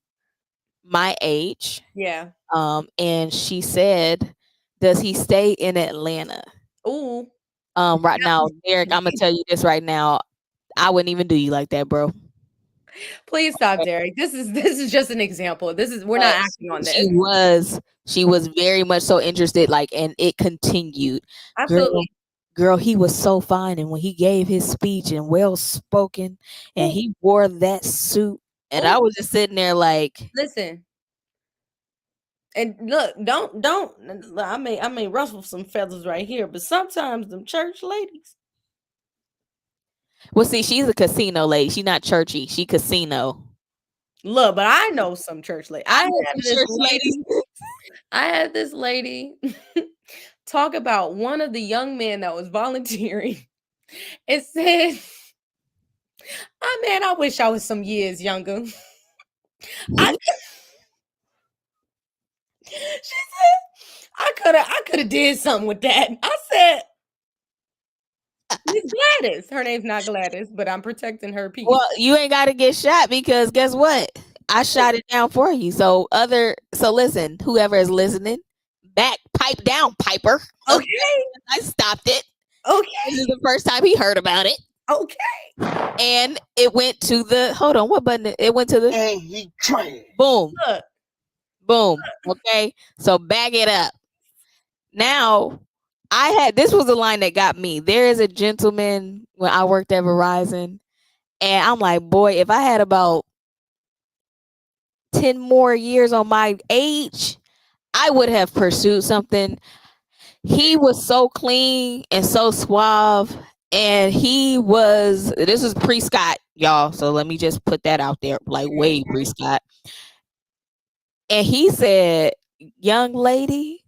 my age. Yeah. And she said, does he stay in Atlanta? Ooh. Right now, Derek, I'm gonna tell you this right now. I wouldn't even do you like that, bro. Please stop, Derek. This is just an example. We're not acting on this. She was very much so interested, like, and it continued. Absolutely. Girl, he was so fine, and when he gave his speech and well spoken, and he wore that suit, and I was just sitting there like, listen. And look, don't I may ruffle some feathers right here, but sometimes them church ladies. Well, see, she's a casino lady. She's not churchy. She casino. Look, but I know some church lady. I had this lady talk about one of the young men that was volunteering. It said, man, I wish I was some years younger. She said, I could have did something with that. I said, Miss Gladys. Her name's not Gladys, but I'm protecting her peace. Well, you ain't got to get shot, because guess what? I shot it down for you. So listen, whoever is listening, pipe down, Piper. Okay. I stopped it. Okay. This is the first time he heard about it. Okay. And it went to the, hold on, what button? It went to the, and he trained. Boom. Boom. Okay. So back it up. Now, this was the line that got me. There is a gentleman when I worked at Verizon, and I'm like, boy, if I had about 10 more years on my age, I would have pursued something. He was so clean and so suave, and this is pre-Scott, y'all, so let me just put that out there, like way pre-Scott. And he said, young lady,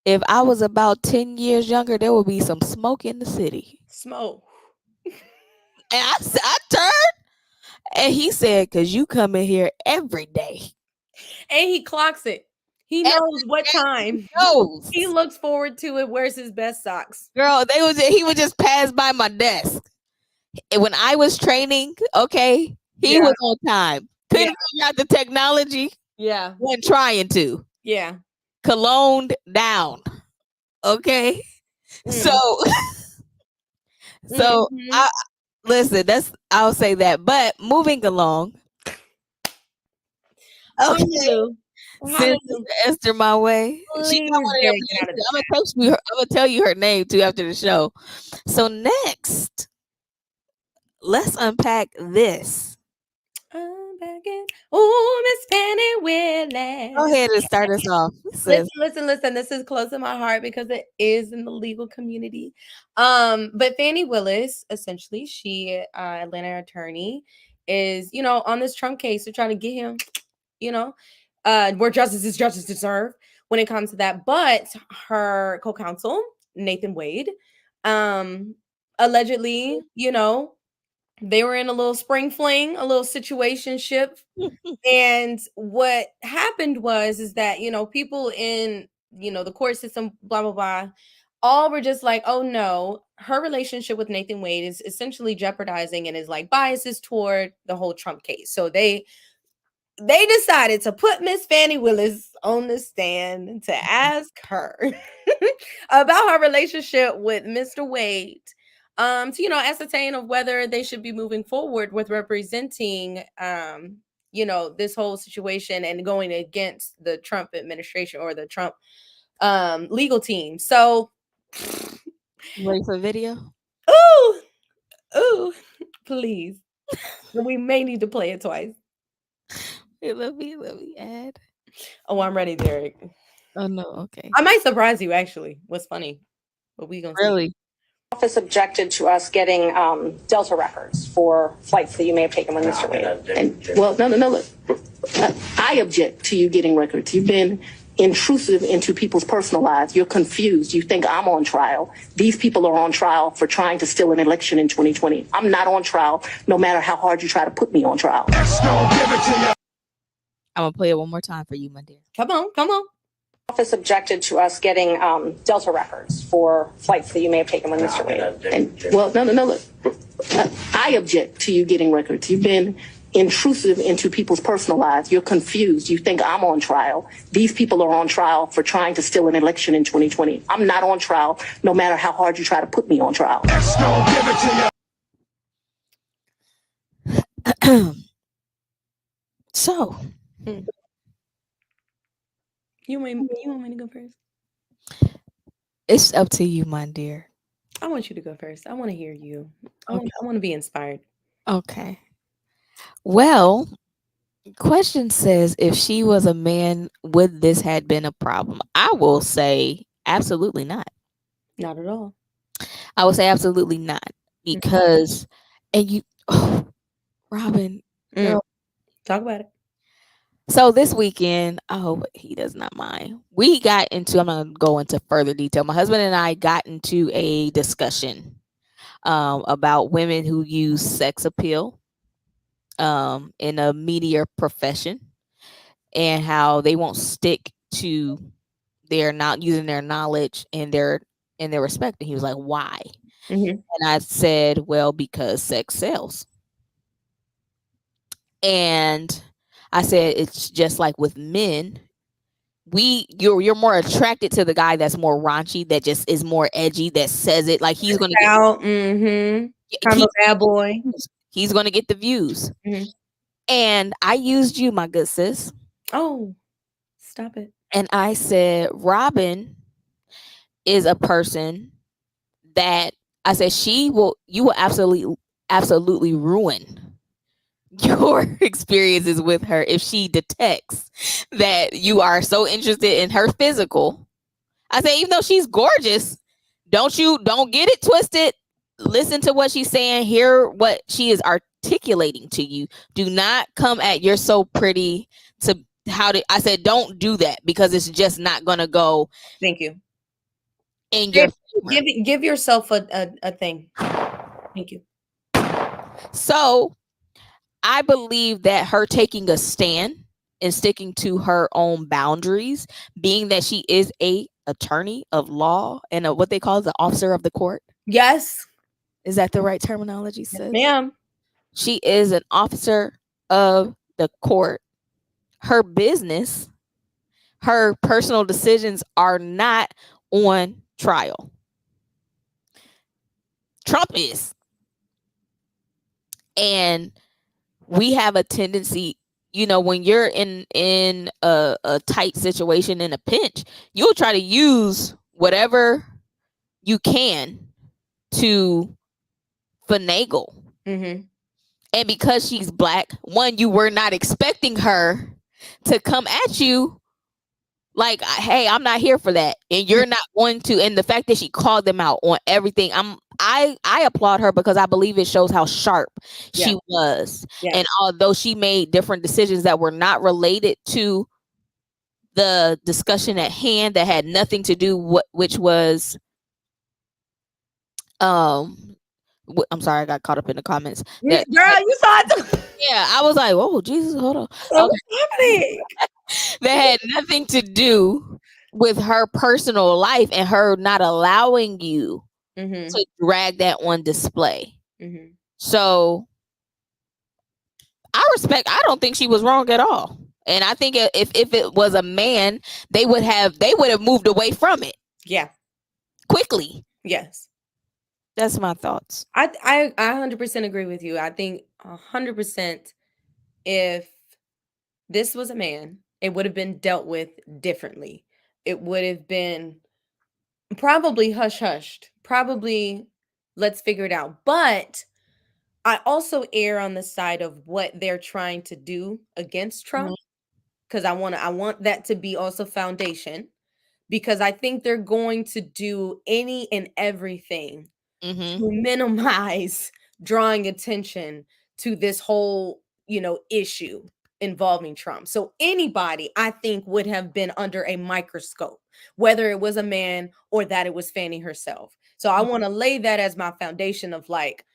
if I was about 10 years younger, there would be some smoke in the city. Smoke. And I turned, and he said, because you come in here every day. And he clocks it. He knows what time. He looks forward to it. Wears his best socks. Girl, he would just pass by my desk. And when I was training, okay, he was on time. Couldn't figure out the technology. Yeah. Wasn't trying to. Yeah. Cologned down. Okay. So listen, I'll say that. But moving along. Okay. Send Esther my way. She got one of them. I'm gonna tell you her name too after the show. So next, let's unpack this. Oh, Miss Fani Willis. Go ahead and start us off. Listen. This is close to my heart because it is in the legal community. But Fani Willis, essentially, she Atlanta attorney, is on this Trump case. They're trying to get him, where justice is deserved when it comes to that. But her co-counsel, Nathan Wade, allegedly, they were in a little spring fling, a little situationship. And what happened is that, people in, the court system, blah, blah, blah, all were just like, oh no, her relationship with Nathan Wade is essentially jeopardizing and is like biases toward the whole Trump case. So they decided to put Miss Fani Willis on the stand to ask her about her relationship with Mr. Wade, to ascertain of whether they should be moving forward with representing this whole situation and going against the Trump administration or the Trump legal team. So ready for video? Ooh, please. We may need to play it twice. Hey, let me add. Oh, I'm ready, Derek. Oh no, okay. I might surprise you actually. What's funny? But we gonna really see. Office objected to us getting Delta records for flights that you may have taken with Mr. Wade. Well, no. Look, I object to you getting records. You've been intrusive into people's personal lives. You're confused. You think I'm on trial. These people are on trial for trying to steal an election in 2020. I'm not on trial, no matter how hard you try to put me on trial. I'm gonna play it one more time for you, my dear. Come on. Office objected to us getting Delta records for flights that you may have taken with Mr. Wade. Well, no, look. I object to you getting records. You've been intrusive into people's personal lives. You're confused. You think I'm on trial. These people are on trial for trying to steal an election in 2020. I'm not on trial, no matter how hard you try to put me on trial. So, You want me to go first? it's up to you, my dear. I want you to go first. I want to hear you. I Okay. want to be inspired. Okay. Well, question says, if she was a man, would this had been a problem? I will say absolutely not. Not at all. I would say absolutely not, because, and you, Robin, girl. Talk about it. So this weekend, I hope he does not mind. We got into, I'm not going to go into further detail. My husband and I got into a discussion about women who use sex appeal in a media profession, and how they won't stick to their not using their knowledge and their respect. And he was like, why? And I said, well, because sex sells. And I said, it's just like with men. You're more attracted to the guy that's more raunchy, that just is more edgy, that says it like he's gonna I'm a bad boy. He's gonna get the views. And I used you, my good sis. Oh, stop it. And I said, Robin is a person that I said you will absolutely ruin your experiences with her if she detects that you are so interested in her physical. I say, even though she's gorgeous, don't get it twisted. Listen to what she's saying, hear what she is articulating to you. Do not come at you're so pretty to I said, don't do that, because it's just not gonna go. Thank you. In your give yourself a thing. Thank you. So I believe that her taking a stand and sticking to her own boundaries, being that she is a attorney of law and what they call the officer of the court. Yes. Is that the right terminology, sis? Yes, ma'am. She is an officer of the court. Her business, her personal decisions are not on trial. Trump is. And we have a tendency, when you're in a tight situation, in a pinch, you'll try to use whatever you can to finagle. And because she's black, one, you were not expecting her to come at you like, hey, I'm not here for that, and you're not going to. And the fact that she called them out on everything, I applaud her, because I believe it shows how sharp she was. And although she made different decisions that were not related to the discussion at hand, that had nothing to do which was I'm sorry, I got caught up in the comments. Girl, you saw it. Yeah, I was like, oh Jesus, hold on. Okay. That had nothing to do with her personal life and her not allowing you to drag that on display. So I don't think she was wrong at all. And I think if it was a man, they would have moved away from it. Yeah. Quickly. Yes. That's my thoughts. I 100% agree with you. I think 100% if this was a man, it would have been dealt with differently. It would have been probably hush-hushed. Probably, let's figure it out. But I also err on the side of what they're trying to do against Trump, because I want that to be also foundation, because I think they're going to do any and everything to minimize drawing attention to this whole, issue. involving Trump. So anybody, I think, would have been under a microscope, whether it was a man or that it was Fani herself. So I want to lay that as my foundation of like,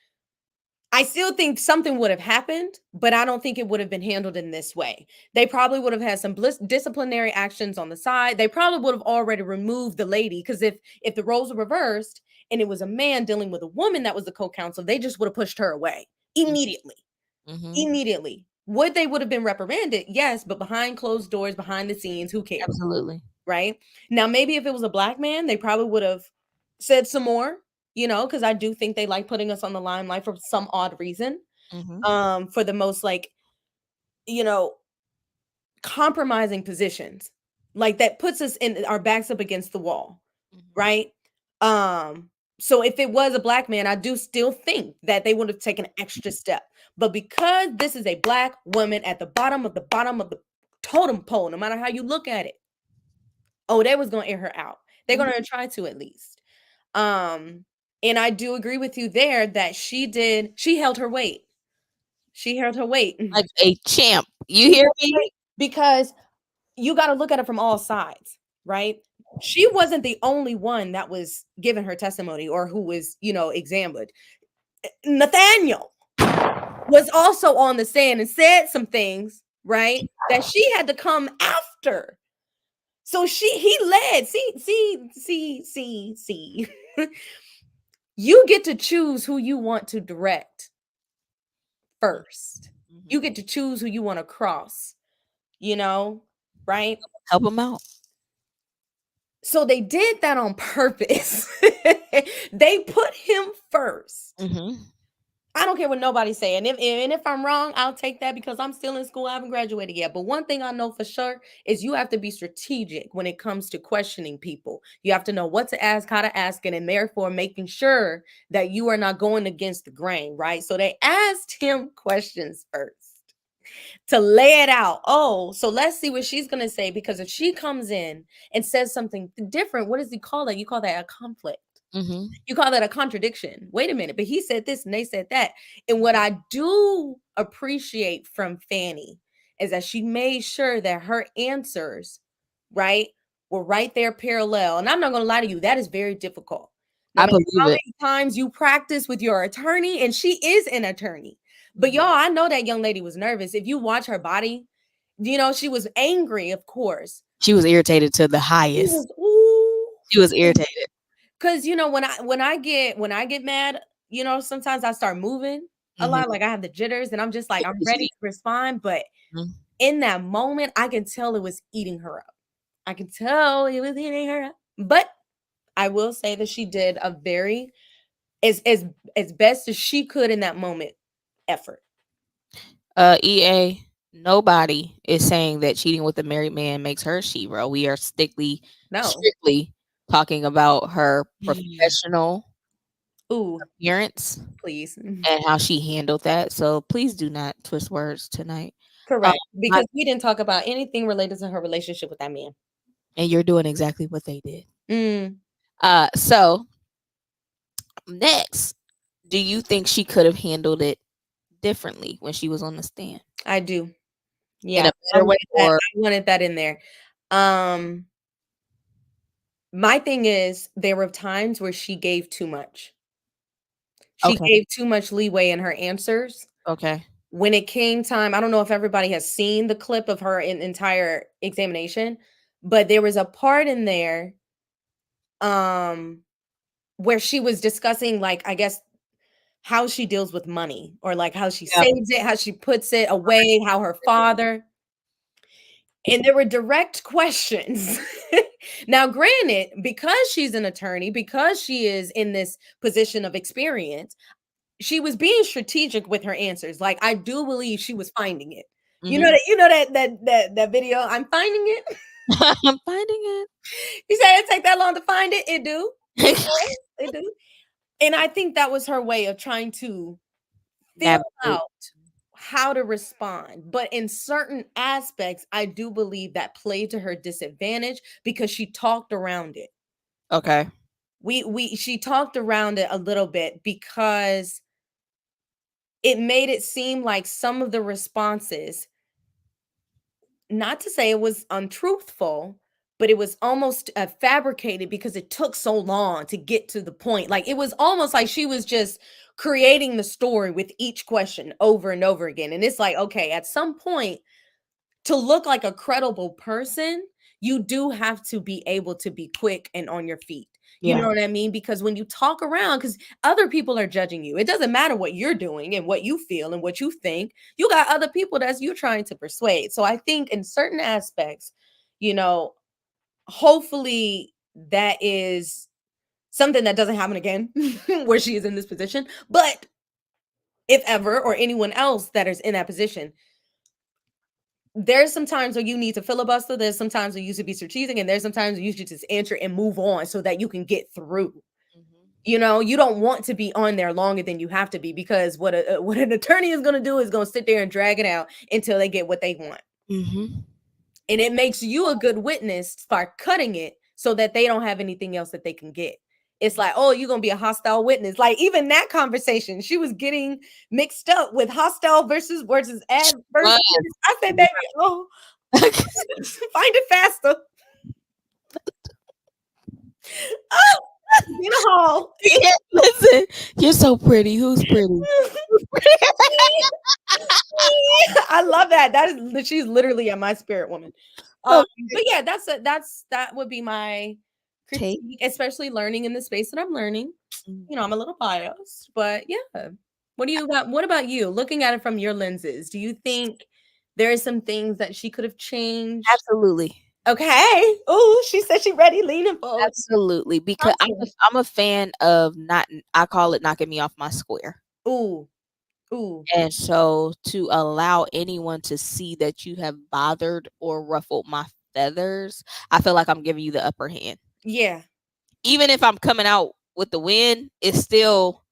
I still think something would have happened, but I don't think it would have been handled in this way. They probably would have had some disciplinary actions on the side. They probably would have already removed the lady, because if the roles were reversed and it was a man dealing with a woman that was the co-counsel, they just would have pushed her away immediately. Immediately. Would they would have been reprimanded? Yes, but behind closed doors, behind the scenes, who cares? Absolutely. Right? Now, maybe if it was a black man, they probably would have said some more, because I do think they like putting us on the limelight for some odd reason. For the most like, compromising positions. Like that puts us in our backs up against the wall. Right? So if it was a black man, I do still think that they would have taken an extra step. But because this is a black woman at the bottom of the totem pole, no matter how you look at it, they was going to air her out. They're going to try to, at least. And I do agree with you there that she held her weight. She held her weight. Like a champ. You hear me? Because you got to look at it from all sides, right? She wasn't the only one that was giving her testimony or who was, examined. Nathaniel was also on the stand and said some things, right? That she had to come after. So he led. See. You get to choose who you want to direct first. You get to choose who you want to cross, right? Help them out. So they did that on purpose. They put him first. I don't care what nobody's saying. If I'm wrong, I'll take that because I'm still in school. I haven't graduated yet. But one thing I know for sure is you have to be strategic when it comes to questioning people. You have to know what to ask, how to ask it, and therefore making sure that you are not going against the grain, right? So they asked him questions first to lay it out. So let's see what she's going to say, because if she comes in and says something different, what does he call that? You call that a conflict. You call that a contradiction. Wait a minute, but he said this and they said that. And what I do appreciate from Fani is that she made sure that her answers, right, were right there parallel. And I'm not going to lie to you, that is very difficult. No matter how many times you practice with your attorney, and she is an attorney. But y'all, I know that young lady was nervous. If you watch her body, she was angry, of course. She was irritated to the highest. She was irritated. Cause when I get mad, sometimes I start moving a lot. Like I have the jitters and I'm just like, I'm ready to respond. But in that moment, I can tell it was eating her up. But I will say that she did a very as best as she could in that moment effort. EA, nobody is saying that cheating with a married man makes her she-ro. We are strictly talking about her professional appearance, please, and how she handled that. So please do not twist words tonight. Correct, because we didn't talk about anything related to her relationship with that man. And you're doing exactly what they did. So next, do you think she could have handled it differently when she was on the stand? I do. Yeah, I wanted that in there. My thing is, there were times where she gave too much. She gave too much leeway in her answers. Okay. When it came time, I don't know if everybody has seen the clip of her entire examination, but there was a part in there where she was discussing, like, I guess, how she deals with money, or like how she saves it, how she puts it away, how her father. And there were direct questions. Now, granted, because she's an attorney, because she is in this position of experience, she was being strategic with her answers. Like, I do believe she was finding it. You know that video. I'm finding it. I'm finding it. You said it take that long to find it. It do. It do. And I think that was her way of trying to figure out how to respond. But in certain aspects, I do believe that played to her disadvantage because she talked around it. Okay. She talked around it a little bit because it made it seem like some of the responses not to say it was untruthful, but it was almost fabricated because it took so long to get to the point. Like, it was almost like she was just creating the story with each question over and over again. And it's like, okay, at some point, to look like a credible person, you do have to be able to be quick and on your feet. You Yeah. know what I mean? Because when you talk around, because other people are judging you, it doesn't matter what you're doing and what you feel and what you think. You got other people that's you trying to persuade. So I think in certain aspects, you know, hopefully that is something that doesn't happen again where she is in this position. But if ever, or anyone else that is in that position, there's some times where you need to filibuster. There's some times where you should be strategic, and there's sometimes where you should just answer and move on so that you can get through. You know, you don't want to be on there longer than you have to be, because what an attorney is going to do is going to sit there and drag it out until they get what they want. And it makes you a good witness, start cutting it so that they don't have anything else that they can get. It's like, oh, you're going to be a hostile witness. Like, even that conversation, she was getting mixed up with hostile versus ad versus. I said, baby, oh, find it faster. Oh, in a hall. Yeah, listen, you're so pretty. Who's pretty? I love that. She's literally my spirit woman. But yeah, that would be my critique, especially learning in the space that I'm learning. You know, I'm a little biased, but yeah. What about you? Looking at it from your lenses, do you think there are some things that she could have changed? Absolutely. Okay. Oh, she said she ready, leaning forward. Absolutely, because I'm a fan of I call it knocking me off my square. Ooh. And so to allow anyone to see that you have bothered or ruffled my feathers, I feel like I'm giving you the upper hand. Yeah. Even if I'm coming out with the win, it's still,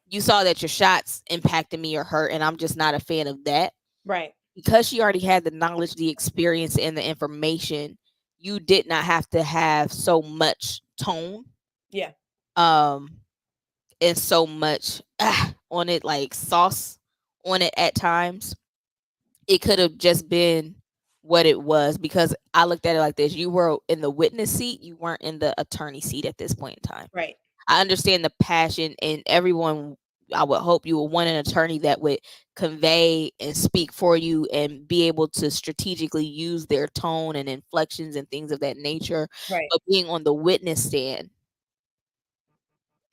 you saw that your shots impacted me or hurt, and I'm just not a fan of that. Right. Because she already had the knowledge, the experience, and the information, you did not have to have so much tone. Yeah. And so much on it, like sauce on it at times. It could have just been what it was, because I looked at it like this: you were in the witness seat, you weren't in the attorney seat at this point in time. Right. I understand the passion, and everyone, I would hope you would want an attorney that would convey and speak for you and be able to strategically use their tone and inflections and things of that nature. Right. But being on the witness stand,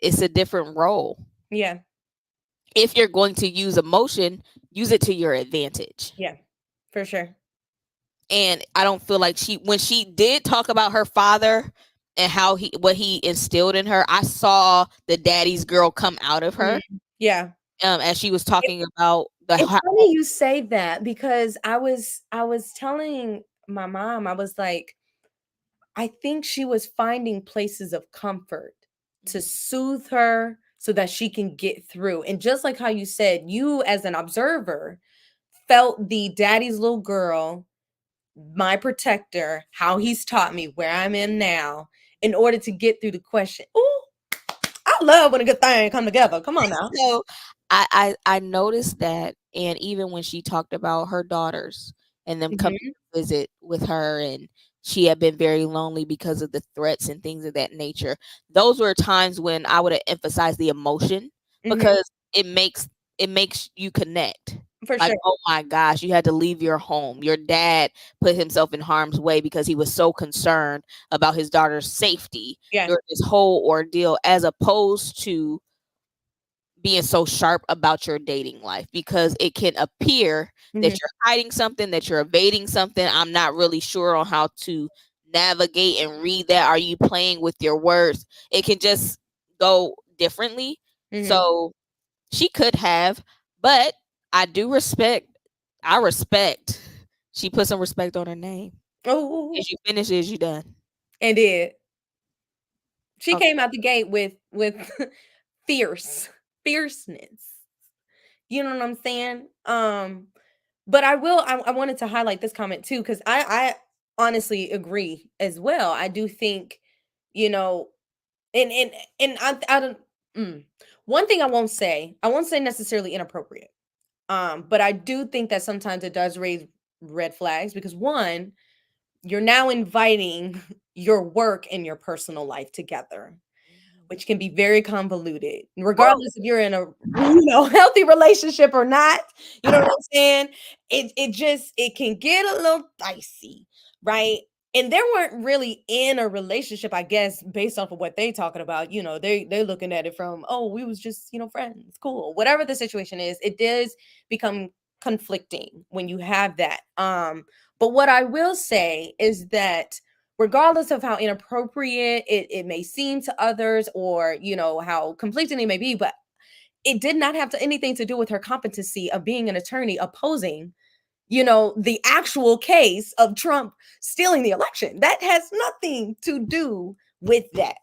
it's a different role. Yeah. If you're going to use emotion, use it to your advantage. Yeah, for sure. And I don't feel like when she did talk about her father and what he instilled in her, I saw the daddy's girl come out of her. Yeah. As she was talking about it's funny you say that, because I was telling my mom, I was like, I think she was finding places of comfort to soothe her so that she can get through. And just like how you said, you as an observer felt the daddy's little girl, my protector, how he's taught me where I'm in now, in order to get through the question. Ooh, I love when a good thing come together. Come on now. So I noticed that, and even when she talked about her daughters and them coming to visit with her, and she had been very lonely because of the threats and things of that nature, those were times when I would have emphasized the emotion, because it makes you connect. For like, sure. Oh my gosh, you had to leave your home. Your dad put himself in harm's way because he was so concerned about his daughter's safety during this whole ordeal, as opposed to being so sharp about your dating life, because it can appear that you're hiding something, that you're evading something. I'm not really sure on how to navigate and read that. Are you playing with your words? It can just go differently. So she could have, but I respect. She put some respect on her name. Oh, Is you finish? Is you done? And did. She came out the gate with fierceness. You know what I'm saying? But I wanted to highlight this comment too, because I honestly agree as well. I do think, you know, and I don't. One thing I won't say necessarily inappropriate. But I do think that sometimes it does raise red flags because one, you're now inviting your work and your personal life together, which can be very convoluted, regardless if you're in a healthy relationship or not. You know what I'm saying? It can get a little dicey, right? And they weren't really in a relationship, I guess, based off of what they talking about. They're looking at it from, oh, we was just friends, cool, whatever the situation is. It does become conflicting when you have that. But what I will say is that regardless of how inappropriate it may seem to others, or how conflicting it may be, but it did not have anything to do with her competency of being an attorney opposing the actual case of Trump stealing the election. That has nothing to do with that.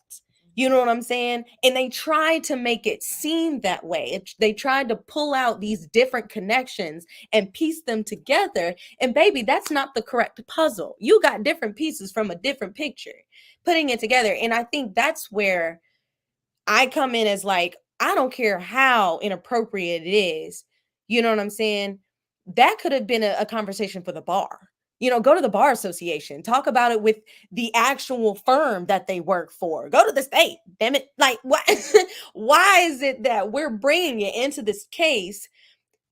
You know what I'm saying? And they tried to make it seem that way. They tried to pull out these different connections and piece them together. And baby, that's not the correct puzzle. You got different pieces from a different picture, putting it together. And I think that's where I come in as like, I don't care how inappropriate it is. You know what I'm saying? That could have been a conversation for the bar. Go to the bar association, talk about it with the actual firm that they work for. Go to the state. Damn it. Like, what? Why is it that we're bringing it into this case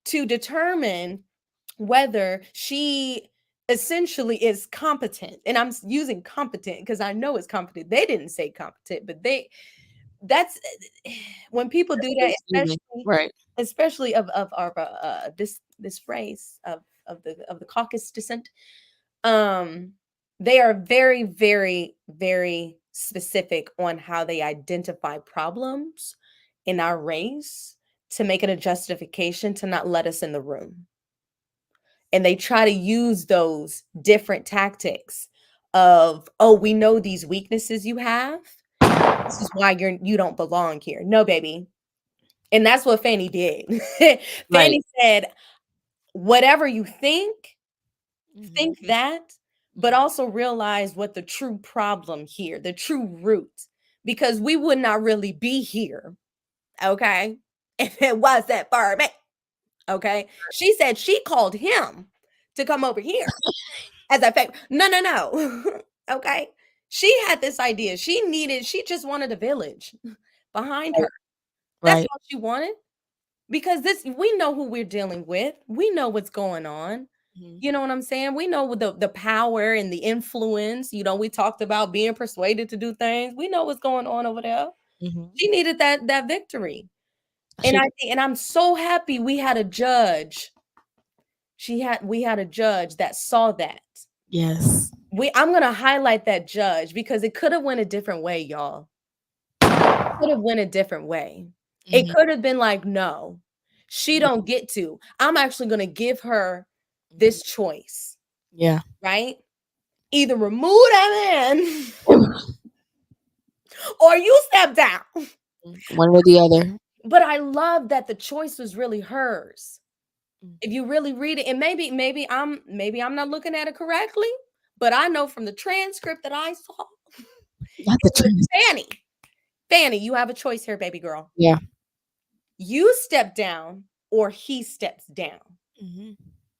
to determine whether she essentially is competent? And I'm using competent because I know it's competent. They didn't say competent, but that's when people do that, especially of our this phrase of the caucus descent. They are very, very, very specific on how they identify problems in our race to make it a justification to not let us in the room. And they try to use those different tactics of, oh, we know these weaknesses you have. This is why you don't belong here. No, baby. And that's what Fani did. Fani said, whatever you think that, but also realize what the true problem here, the true root, because we would not really be here, okay, if it was that far back, okay? She said she called him to come over here as a favor. No. Okay? She had this idea. She just wanted a village behind her. That's all she wanted. Because we know who we're dealing with. We know what's going on. You know what I'm saying? We know the power and the influence. We talked about being persuaded to do things. We know what's going on over there. She needed that victory. And I'm so happy we had a judge. We had a judge that saw that. Yes. I'm going to highlight that judge because it could have went a different way, y'all. It could have went a different way. It could have been like, no, she don't get to. I'm actually going to give her this choice. Yeah. Right? Either remove that man or you step down. One or the other. But I love that the choice was really hers. If you really read it, and maybe I'm not looking at it correctly, but I know from the transcript that I saw. Not the Fani, you have a choice here, baby girl. Yeah. You step down or he steps down.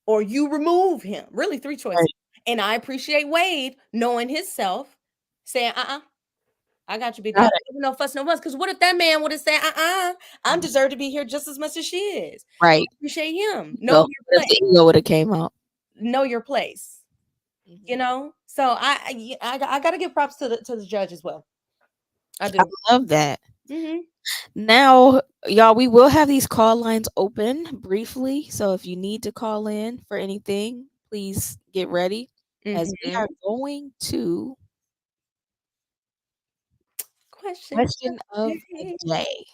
Or you remove him. Really, 3 choices. Right. And I appreciate Wade knowing himself, saying, I got you, big girl. No fuss, no fuss. Because what if that man would have said, I deserve to be here just as much as she is. Right. I appreciate him. Know your place. The ego would have came out. Know your place. So I got to give props to the judge as well. I do. I love that. Now, y'all, we will have these call lines open briefly. So if you need to call in for anything, please get ready as we are going to question of the day.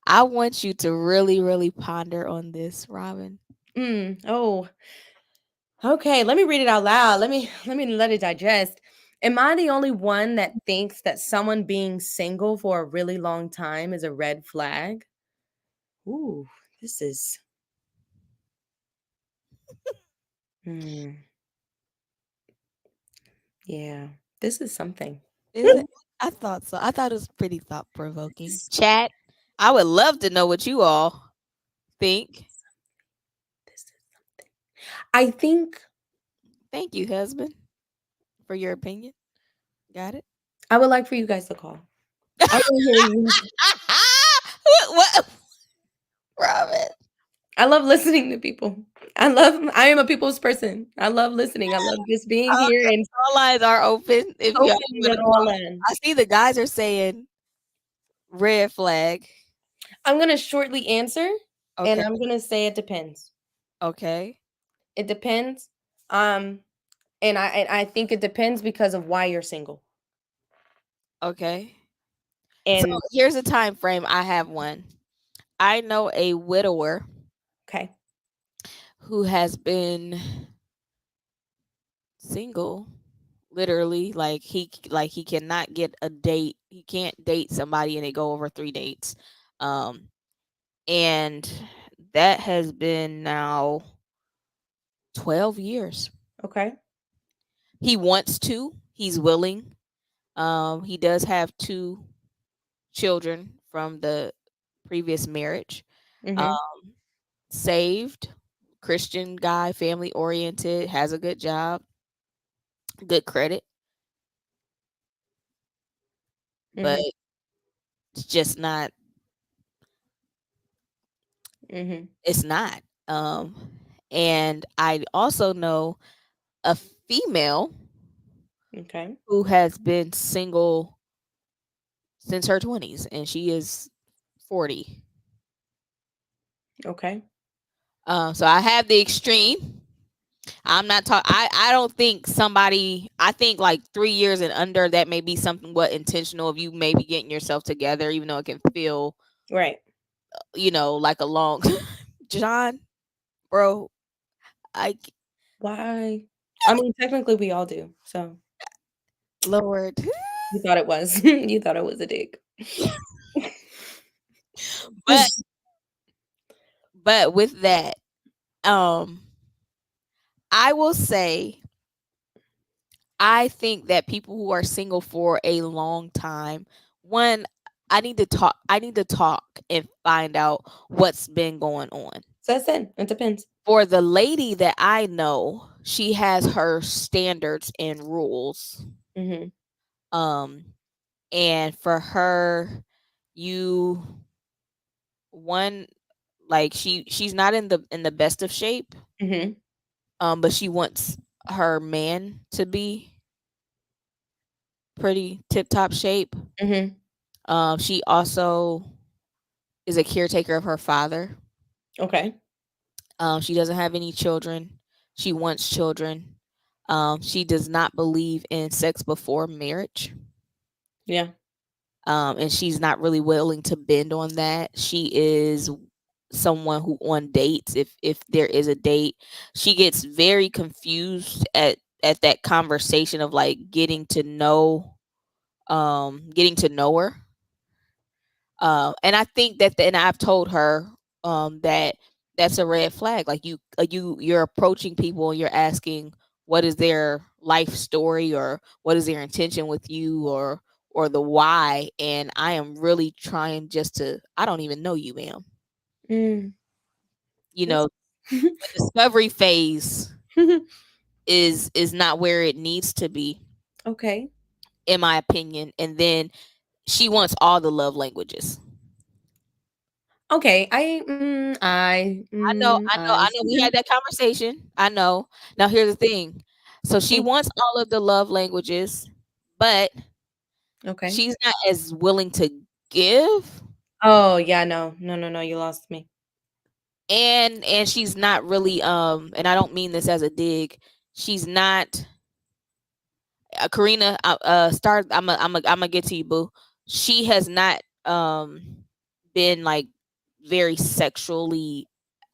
I want you to really, really ponder on this, Robin. Oh, okay. Let me read it out loud. Let me let it digest. Am I the only one that thinks that someone being single for a really long time is a red flag? Ooh, this is. Yeah, this is something. I thought so. I thought it was pretty thought-provoking. Chat, I would love to know what you all think. This is something. I think Thank you, husband, for your opinion. Got it. I would like for you guys to call. I want to hear you. what, Robin? I love listening to people. I am a people's person. I love listening. I love just being here and All lines are open. If you opening want it to all call. in. I see the guys are saying red flag. I'm gonna shortly answer, and Okay. I'm gonna say it depends. Okay. It depends. And I think it depends because of why you're single. Okay. So And here's a time frame. I have one. I know a widower okay, who has been single, literally, like he cannot get a date. He can't date somebody and they go over 3 dates. Um and that has been now 12 years. okay, He wants to. He's willing. He does have 2 children from the previous marriage. mm-hmm, Um, saved, Christian guy, family oriented, has a good job, good credit, but mm-hmm, it's just not. mm-hmm, It's not. And I also know a female okay, who has been single since her 20s, and she is 40. okay. So I have the extreme. I'm not talking. I don't think somebody. I think like 3 years and under. That may be something what intentional of you maybe getting yourself together, even though it can feel, Right. like a long. John, bro, I Why? I mean, technically we all do. So Lord, you thought it was. You thought it was a dig. but with that, um, I will say I think that people who are single for a long time, one, I need to talk. I need to talk and find out what's been going on. So that's it. It depends. For the lady that I know, she has her standards and rules. Mm-hmm. Um, and for her, you one like she's not in the best of shape. Mm-hmm. But she wants her man to be pretty tip top shape. Mm-hmm. She also is a caretaker of her father. Okay. She doesn't have any children. She wants children. She does not believe in sex before marriage. Yeah. And she's not really willing to bend on that. She is someone who on dates, if there is a date, she gets very confused at that conversation of like getting to know her. And I think that, and I've told her that that's a red flag. Like you're approaching people and you're asking what is their life story or what is their intention with you or the why. And I am really trying just to. I don't even know you, ma'am. Mm. You know, the discovery phase is not where it needs to be, Okay. in my opinion. And then she wants all the love languages. Okay. I I know. see We had that. that conversation. I know. Now here's the thing. So she Mm. wants all of the love languages, but Okay. she's not as willing to give, Oh yeah, no. No, no, no. You lost me. and she's not really and I don't mean this as a dig. She's not Karina, start I'm gonna get to you, boo. She has not been like very sexually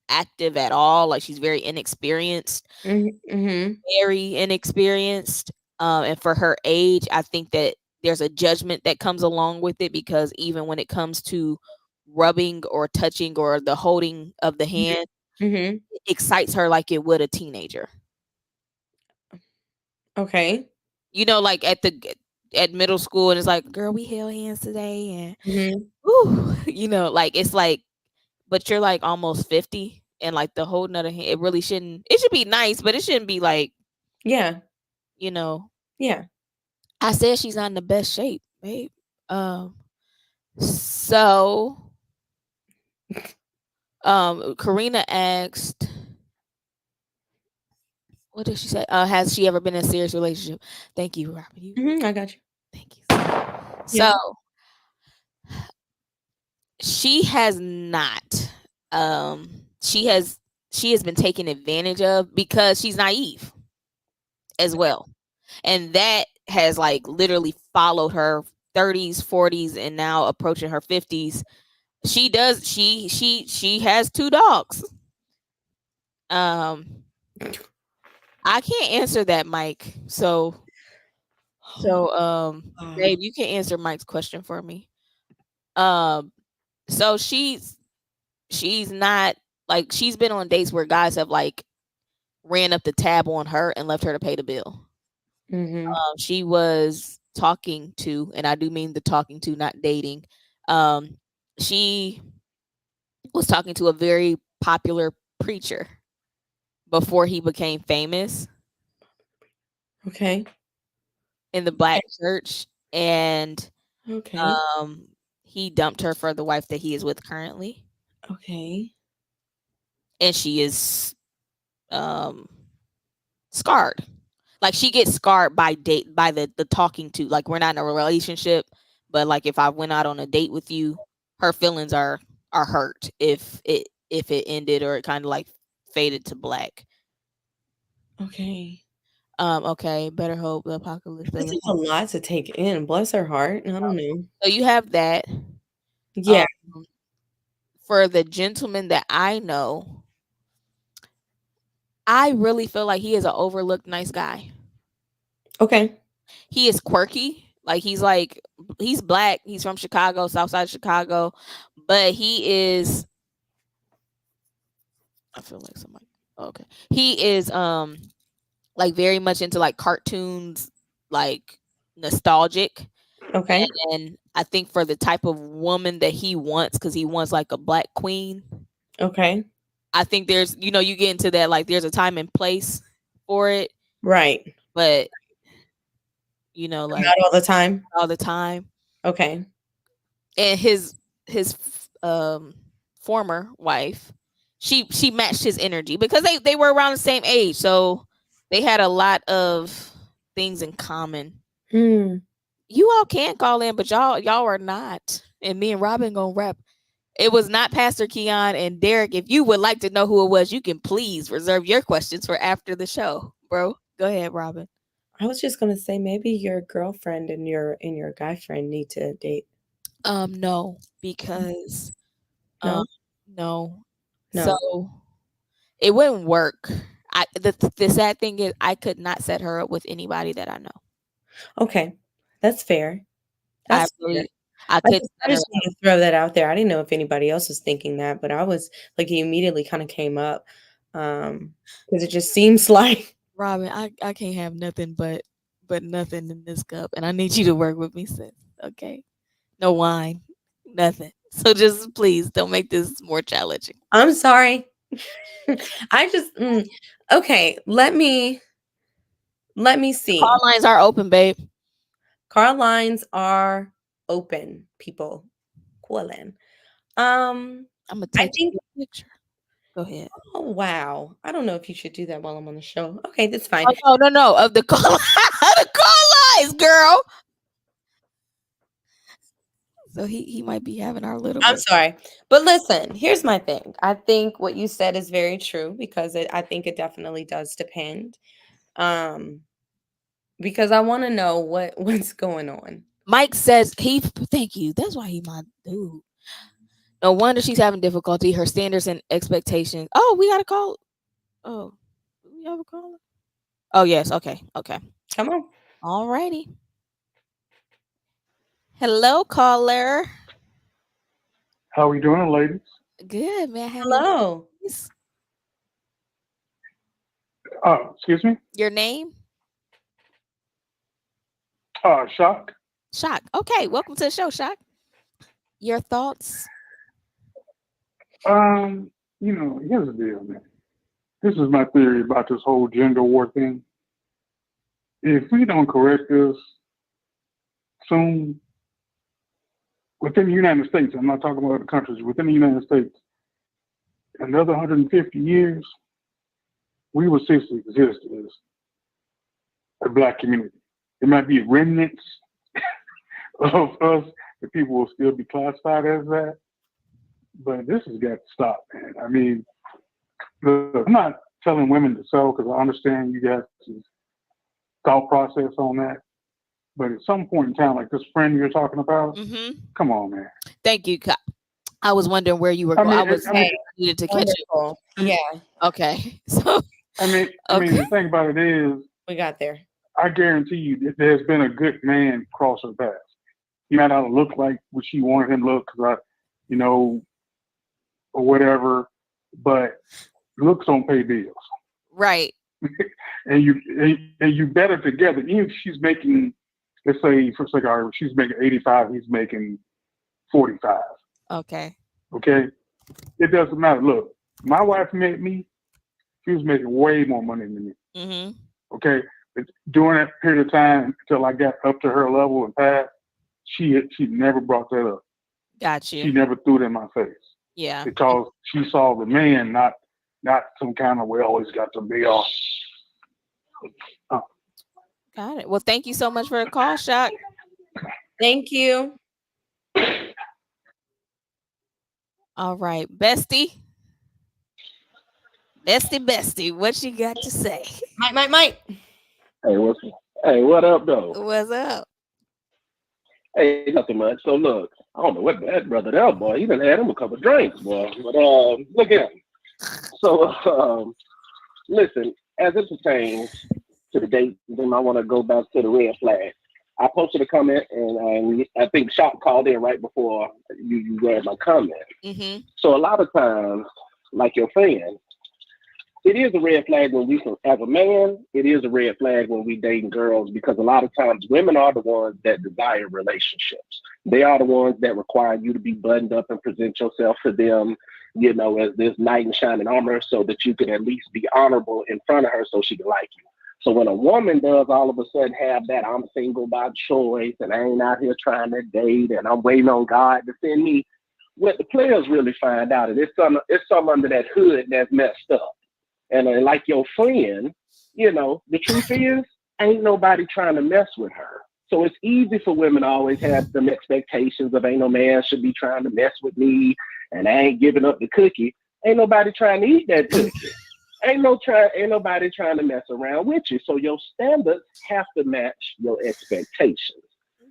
active at all. Like she's very inexperienced. Mm-hmm. Very inexperienced. And for her age, I think that there's a judgment that comes along with it because even when it comes to rubbing or touching or the holding of the hand, Mm-hmm. it excites her like it would a teenager. Okay. Like at middle school, and it's like, girl, we held hands today, and Mm-hmm. woo, like it's like, but you're like almost 50, and like the holding of the hand, it really shouldn't. It should be nice, but it shouldn't be like Yeah. You know, Yeah. I said she's not in the best shape, babe. So Karina asked, what did she say? Has she ever been in a serious relationship? Thank you, Robin. I got you. Thank you. Yeah. So she has not. She has been taken advantage of because she's naive as well. And that has like literally followed her 30s, 40s, and now approaching her 50s. She has 2 dogs. I can't answer that, Mike. So babe, you can answer Mike's question for me. So she's not like, she's been on dates where guys have like ran up the tab on her and left her to pay the bill. She was talking to, and I do mean the talking to, not dating. She was talking to a very popular preacher before he became famous Okay. in the black church, and Okay. he dumped her for the wife that he is with currently, Okay. and she is scarred. Like, she gets scarred by the talking to. Like, we're not in a relationship, but like if I went out on a date with you, her feelings are hurt if it ended, or it kind of like faded to black. Okay. Okay, better hope the apocalypse This doesn't is a happen. lot to take in. Bless her heart. I don't know. So you have that. Yeah. Um, for the gentleman that I know, I really feel like he is an overlooked nice guy. Okay. He is quirky. He's black. He's from Chicago, South Side Chicago, but he is. I feel like somebody. Okay, he is like very much into like cartoons, like nostalgic, Okay. and I think for the type of woman that he wants, because he wants like a black queen. Okay. I think there's, you get into that, like there's a time and place for it, Right. but like Not all the time. all the time. Okay. And his former wife, she matched his energy because they were around the same age, so they had a lot of things in common. You all can call in, but y'all are not, and me and Robin gonna rap. It was not Pastor Keon and Derek. If you would like to know who it was, you can please reserve your questions for after the show, bro. Go ahead, Robin. I was just gonna say maybe your girlfriend and your guy friend need to date. No, because No. no. No. So it wouldn't work. The sad thing is I could not set her up with anybody that I know. Okay. That's fair. That's fair. I could set I her just up. want to throw that out there. I didn't know if anybody else was thinking that, but I was like, he immediately kind of came up because it just seems like Robin, I can't have nothing but nothing in this cup, and I need you to work with me, sis. Okay, no wine, nothing. So just please don't make this more challenging. I'm sorry. I just okay. Let me see. Call lines are open, babe. Car lines are open. People, call in. I'm gonna I text think. you a picture. Go ahead. Oh wow. I don't know if you should do that while I'm on the show. Okay, that's fine. Oh no, of the call the call lines, girl. So he might be having our little. I'm sorry. But listen, here's my thing. I think what you said is very true because I think it definitely does depend. Because I want to know what's going on. Mike says thank you. That's why he my dude. No wonder she's having difficulty. Her standards and expectations. Oh, we got a call. Oh, do we have a caller? Oh yes. Okay. Come on. All righty. Hello, caller. How we doing, ladies? Good, man. Hello. Excuse me? Your name? Shock. Shock. Okay, welcome to the show, Shock. Your thoughts? Here's the deal, man. This is my theory about this whole gender war thing. if we don't correct this soon, within the United States, I'm not talking about other countries, within the United States, another 150 years, we will cease to exist as a Black community. There might be remnants of us that people will still be classified as that, but this has got to stop, man. I mean, look, I'm not telling women to sell because I understand you guys' thought process on that, but at some point in time, like this friend you're talking about, come on, man. Thank you. I was wondering where you were going. I needed to catch it. Yeah. Okay. So I mean, the thing about it is, we got there. I guarantee you that there's been a good man cross her path. He might not look like what she wanted him to look, or whatever, but looks don't pay bills. Right. and you better together. Even if she's making, let's say, for sake of she's making 85, he's making 45. Okay. It doesn't matter. Look, my wife met me. She was making way more money than me. Okay. But during that period of time until I got up to her level and passed, she never brought that up. Got you. She never threw it in my face. Yeah. Because she saw the man, not some kind of, well, he's got to be off. Got it. Well, thank you so much for the call, Shock. Thank you. All right, bestie, what you got to say? Mike. Hey, what up, though? What's up? Hey, nothing much. So look, I don't know what that brother there, boy. He done had him a couple of drinks, boy. But look at him. So listen, as it pertains to the date, then I want to go back to the red flag. I posted a comment, and I think Shock called in right before you read my comment. Mm-hmm. So a lot of times, like your friend, it is a red flag when we, as a man, it is a red flag when we dating girls, because a lot of times women are the ones that desire relationships. They are the ones that require you to be buttoned up and present yourself to them, you know, as this knight in shining armor, so that you can at least be honorable in front of her so she can like you. So when a woman does all of a sudden have that I'm single by choice and I ain't out here trying to date and I'm waiting on God to send me, what the players really find out is it's some under that hood that's messed up. And like your friend, you know, the truth is ain't nobody trying to mess with her. So it's easy for women to always have them expectations of ain't no man should be trying to mess with me and I ain't giving up the cookie. Ain't nobody trying to eat that cookie. Ain't nobody trying to mess around with you. So your standards have to match your expectations.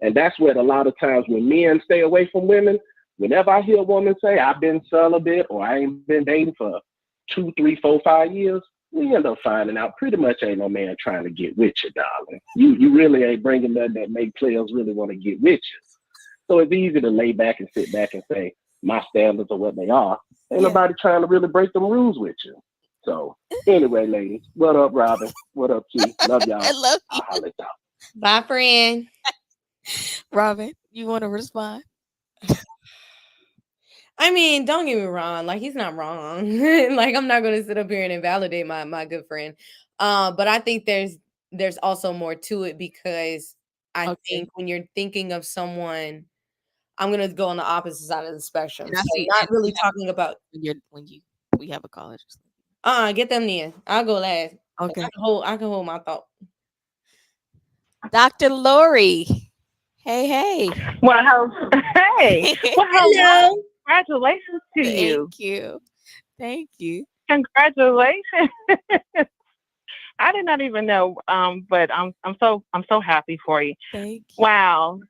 And that's what a lot of times when men stay away from women, whenever I hear a woman say, I've been celibate or I ain't been dating for 2, 3, 4, 5 years, we end up finding out pretty much ain't no man trying to get with you, darling. You really ain't bringing nothing that make players really want to get with you. So it's easy to lay back and sit back and say, my standards are what they are. Ain't nobody trying to really break them rules with you. So anyway, ladies, what up, Robin? What up, T? Love y'all. I love you. I'll holler at y'all. Bye, friend. Robin, you want to respond? I mean, don't get me wrong. Like, he's not wrong. Like, I'm not going to sit up here and invalidate my good friend. But I think there's also more to it, because I think when you're thinking of someone, I'm going to go on the opposite side of the spectrum. So not really talking about we have a caller. Get them in. I'll go last. Okay. I can hold my thought. Dr. Lori. Hey. Well, hey. Well, hello. Congratulations to you. Thank you. Congratulations. I did not even know, but I'm so happy for you. Thank you. Wow.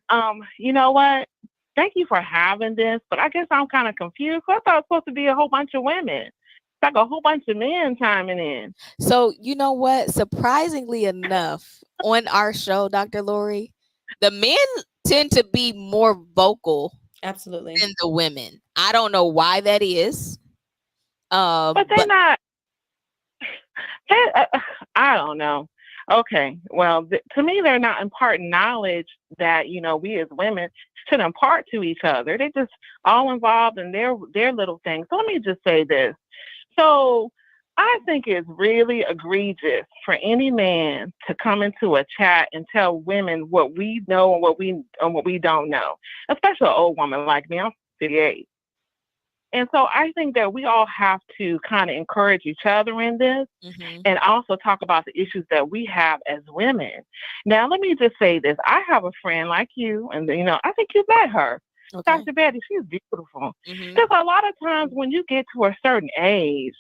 You know what? Thank you for having this, but I guess I'm kind of confused. I thought it was supposed to be a whole bunch of women. It's like a whole bunch of men chiming in. So you know what? Surprisingly enough, on our show, Dr. Lori, the men tend to be more vocal, absolutely, than the women. I don't know why that is. But they're not. I don't know. Okay, well, to me, they're not imparting knowledge that, you know, we as women should impart to each other. They're just all involved in their little things. So let me just say this. So I think it's really egregious for any man to come into a chat and tell women what we know and what we don't know, especially an old woman like me. I'm 58. And so I think that we all have to kind of encourage each other in this and also talk about the issues that we have as women. Now, let me just say this. I have a friend like you, and, I think you met her. Okay. Dr. Betty, she's beautiful. Because a lot of times when you get to a certain age,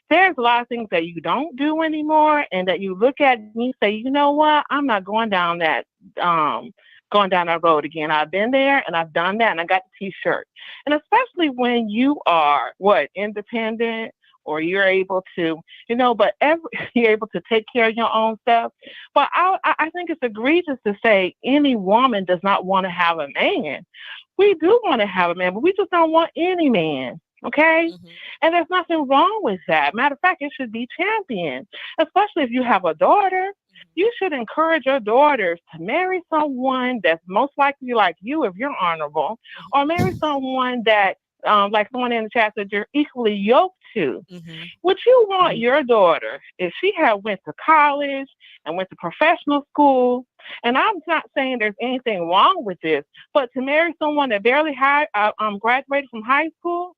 there's a lot of things that you don't do anymore and that you look at and you say, you know what, I'm not going down that road again. I've been there and I've done that and I got the t-shirt. And especially when you are independent or you're able to, you're able to take care of your own stuff. But I think it's egregious to say any woman does not want to have a man. We do want to have a man, but we just don't want any man. Okay? And there's nothing wrong with that. Matter of fact, it should be championed, especially if you have a daughter. You should encourage your daughters to marry someone that's most likely like you if you're honorable, or marry someone that, like someone in the chat said, you're equally yoked to. Would you want your daughter, if she had went to college and went to professional school, and I'm not saying there's anything wrong with this, but to marry someone that barely graduated from high school?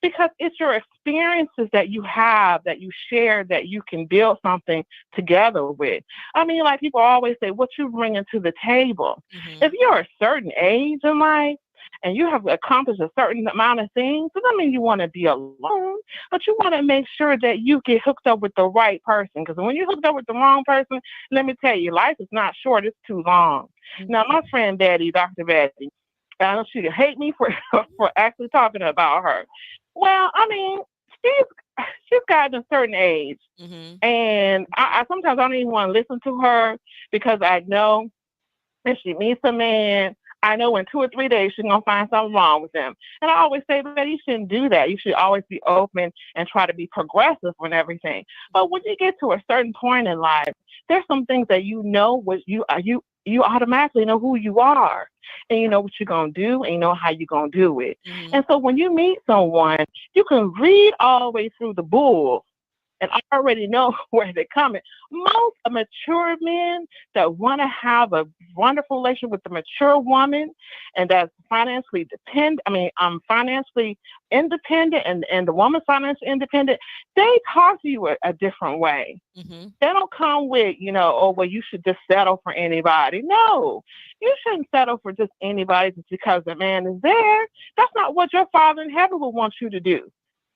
Because it's your experiences that you have, that you share, that you can build something together with. I mean, like people always say, what you bringing to the table. If you're a certain age in life and you have accomplished a certain amount of things, it doesn't mean you want to be alone, but you want to make sure that you get hooked up with the right person. Because when you're hooked up with the wrong person, let me tell you, life is not short, it's too long. Now, my friend Betty, Dr. Betty, I know she'd hate me for actually talking about her. Well, I mean, she's gotten a certain age, and I sometimes I don't even want to listen to her because I know if she meets a man, I know in 2 or 3 days she's gonna find something wrong with him. And I always say that you shouldn't do that. You should always be open and try to be progressive and everything. But when you get to a certain point in life, there's some things that you automatically know who you are, and you know what you're going to do, and you know how you're going to do it. And so when you meet someone, you can read all the way through the bull and already know where they're coming. Most mature men that want to have a wonderful relationship with a mature woman and that's financially financially independent and the woman's financially independent, they talk to you a different way. They don't come with, you should just settle for anybody. No, you shouldn't settle for just anybody just because the man is there. That's not what your Father in heaven would want you to do.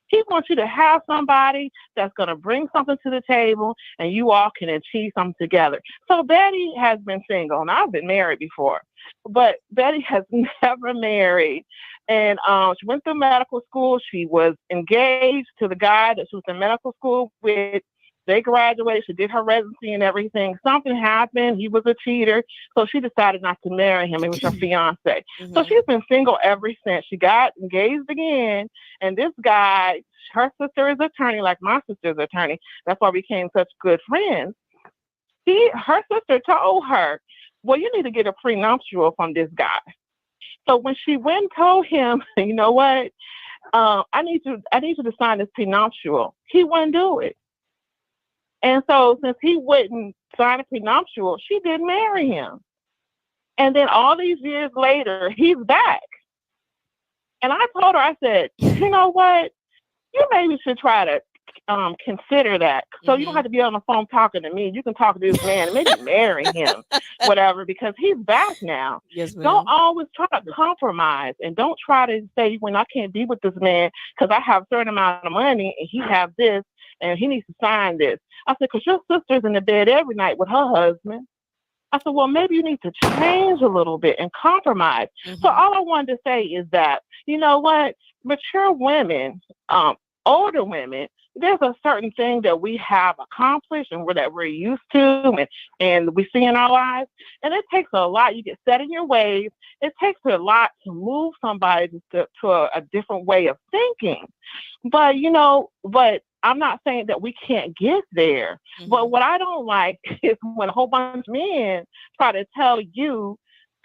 He wants you to have somebody that's going to bring something to the table and you all can achieve something together. So Betty has been single, and I've been married before, but Betty has never married. And she went through medical school. She was engaged to the guy that she was in medical school with. They graduated. She did her residency and everything. Something happened. He was a cheater. So she decided not to marry him. It was her fiance. So she's been single ever since. She got engaged again. And this guy, her sister is an attorney, like my sister's attorney. That's why we became such good friends. Her sister told her, well, you need to get a prenuptial from this guy. So when she went and told him, you know what, I need you to sign this prenuptial, he wouldn't do it. And so since he wouldn't sign a prenuptial, she didn't marry him. And then all these years later, he's back. And I told her, I said, you know what? You maybe should try to consider that. So you don't have to be on the phone talking to me. You can talk to this man and maybe marry him, whatever, because he's back now. Yes, ma'am. Don't always try to compromise, and don't try to say, when I can't be with this man because I have a certain amount of money and he have this and he needs to sign this. I said, because your sister's in the bed every night with her husband. I said, well, maybe you need to change a little bit and compromise. So all I wanted to say is that, you know what, mature women, older women, there's a certain thing that we have accomplished and that we're used to and we see in our lives. And it takes a lot. You get set in your ways. It takes a lot to move somebody to a different way of thinking. But, I'm not saying that we can't get there. But what I don't like is when a whole bunch of men try to tell you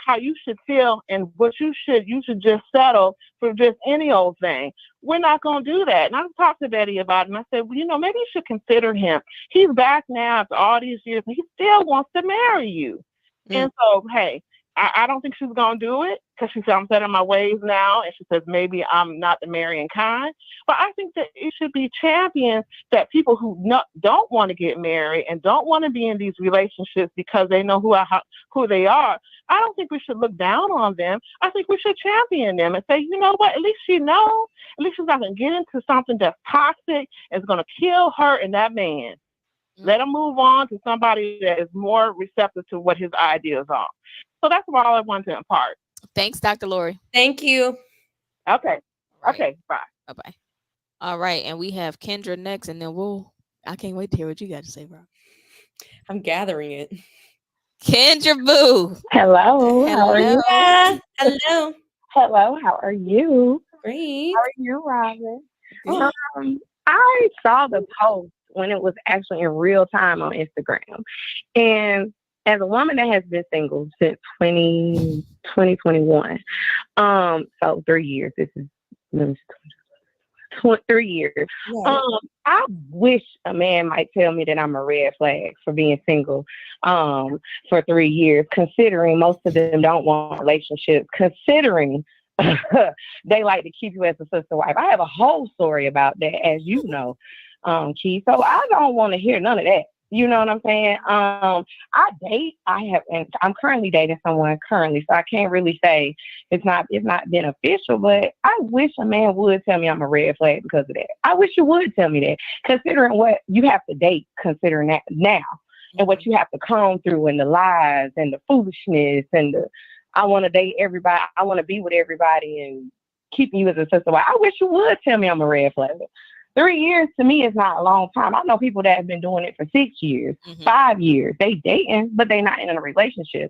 how you should feel and what you should just settle for just any old thing. We're not going to do that. And I talked to Betty about it, and I said, well, maybe you should consider him. He's back now after all these years, and he still wants to marry you. And so, hey, I don't think she's going to do it because she said, I'm set in my ways now. And she says, maybe I'm not the marrying kind. But I think that it should be championed that people who don't want to get married and don't want to be in these relationships because they know who they are. I don't think we should look down on them. I think we should champion them and say, you know what, at least she knows. At least she's not going to get into something that's toxic and is going to kill her and that man. Let him move on to somebody that is more receptive to what his ideas are. So that's all I wanted to impart. Thanks, Dr. Lori. Thank you. Okay. Right. Okay. Bye. Bye-bye. All right. And we have Kendra next, and then I can't wait to hear what you got to say, bro. I'm gathering it. Kendra Boo. Hello. How are you? Hello. Hello. How are you? Great. How are you, Robin? I saw the post when it was actually in real time on Instagram. And as a woman that has been single since 2021, so 3 years, this is 3 years. Yeah. I wish a man might tell me that I'm a red flag for being single for 3 years, considering most of them don't want relationships, considering they like to keep you as a sister wife. I have a whole story about that, as you know. Key. So I don't want to hear none of that. You know what I'm saying? I date. And I'm currently dating someone currently, so I can't really say it's not been official. But I wish a man would tell me I'm a red flag because of that. I wish you would tell me that, considering what you have to date, considering that now, and what you have to comb through, and the lies and the foolishness and the I want to date everybody. I want to be with everybody and keeping you as a sister wife. I wish you would tell me I'm a red flag. 3 years to me is not a long time. I know people that have been doing it for 6 years, 5 years. They dating, but they not in a relationship.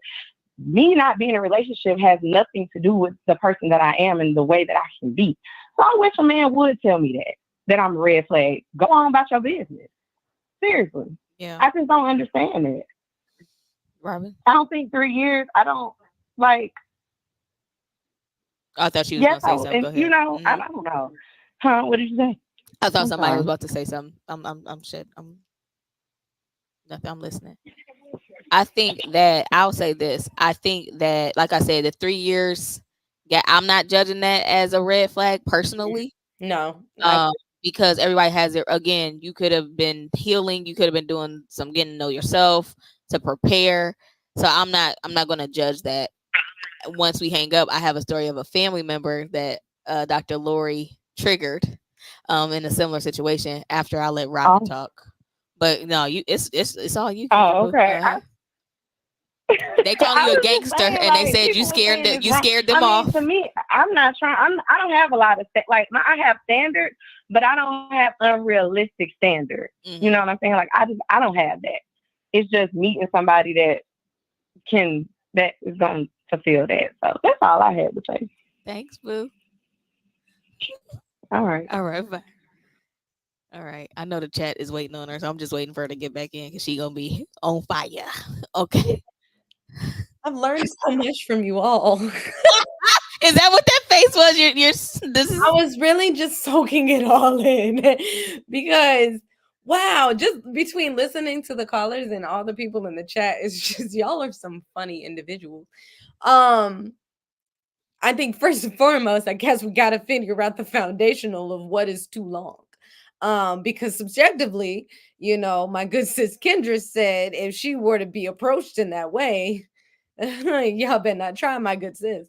Me not being in a relationship has nothing to do with the person that I am and the way that I can be. So I wish a man would tell me that I'm a red flag. Go on about your business. Seriously. Yeah. I just don't understand it. Robin? I don't think 3 years, I don't like. I thought she was going to say something. Go ahead. You know, I don't know. Huh? What did you say? I thought somebody was about to say something. I'm shit. Nothing. I'm listening. I think that I'll say this. I think that, like I said, the 3 years. Yeah, I'm not judging that as a red flag personally. No. Because everybody has it. Again, you could have been healing. You could have been doing some getting to know yourself to prepare. So I'm not going to judge that. Once we hang up, I have a story of a family member that Dr. Lori triggered. In a similar situation after I let Robin talk, but no, it's all you. Oh, okay. They call you a gangster, and they said you scared them off. To me, I'm not trying. I don't have a lot of I have standards, but I don't have unrealistic standards. You know what I'm saying? Like I don't have that. It's just meeting somebody that is going to fulfill that. So that's all I had to say. Thanks, boo. All right. Bye. All right. I know the chat is waiting on her, so I'm just waiting for her to get back in because she's gonna be on fire. Okay. I've learned so much from you all. Is that what that face was? I was really just soaking it all in because wow, just between listening to the callers and all the people in the chat, it's just y'all are some funny individuals. I think first and foremost, I guess we got to figure out the foundational of what is too long. Because subjectively, my good sis Kendra said if she were to be approached in that way, y'all better not try, my good sis.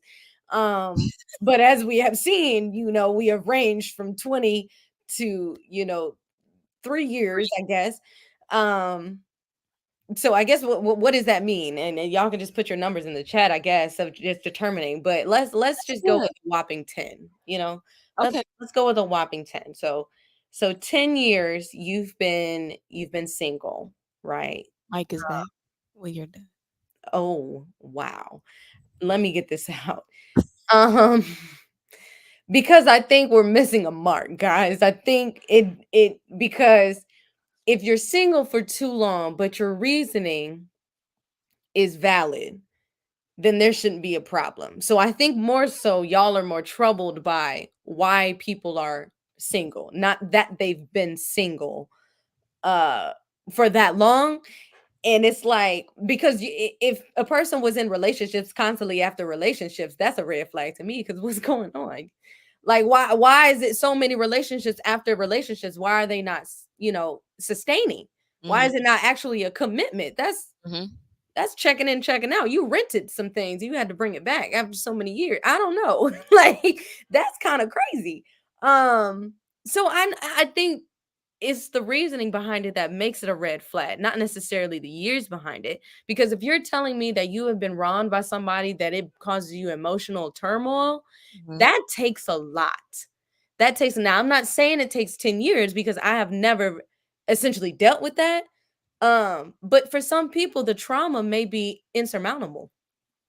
But as we have seen, we have ranged from 20 to 3 years, I guess. So I guess what does that mean? And y'all can just put your numbers in the chat, I guess, of just determining. But let's just go with a whopping 10. Okay. Let's go with a whopping 10. So 10 years you've been single, right? Mike is back. Well, you're done. Oh wow. Let me get this out. Because I think we're missing a mark, guys. I think it because if you're single for too long, but your reasoning is valid, then there shouldn't be a problem. So I think more so y'all are more troubled by why people are single, not that they've been single for that long. And it's like, because if a person was in relationships constantly after relationships, that's a red flag to me, because what's going on? Like, why is it so many relationships after relationships? Why are they not, sustaining? Why is it not actually a commitment? That's checking in, checking out. You rented some things, you had to bring it back after so many years. I don't know. Like, that's kind of crazy. So I think it's the reasoning behind it that makes it a red flag, not necessarily the years behind it. Because if you're telling me that you have been wronged by somebody, that it causes you emotional turmoil, that takes a lot. Now, I'm not saying it takes 10 years, because I have never essentially dealt with that. But for some people, the trauma may be insurmountable.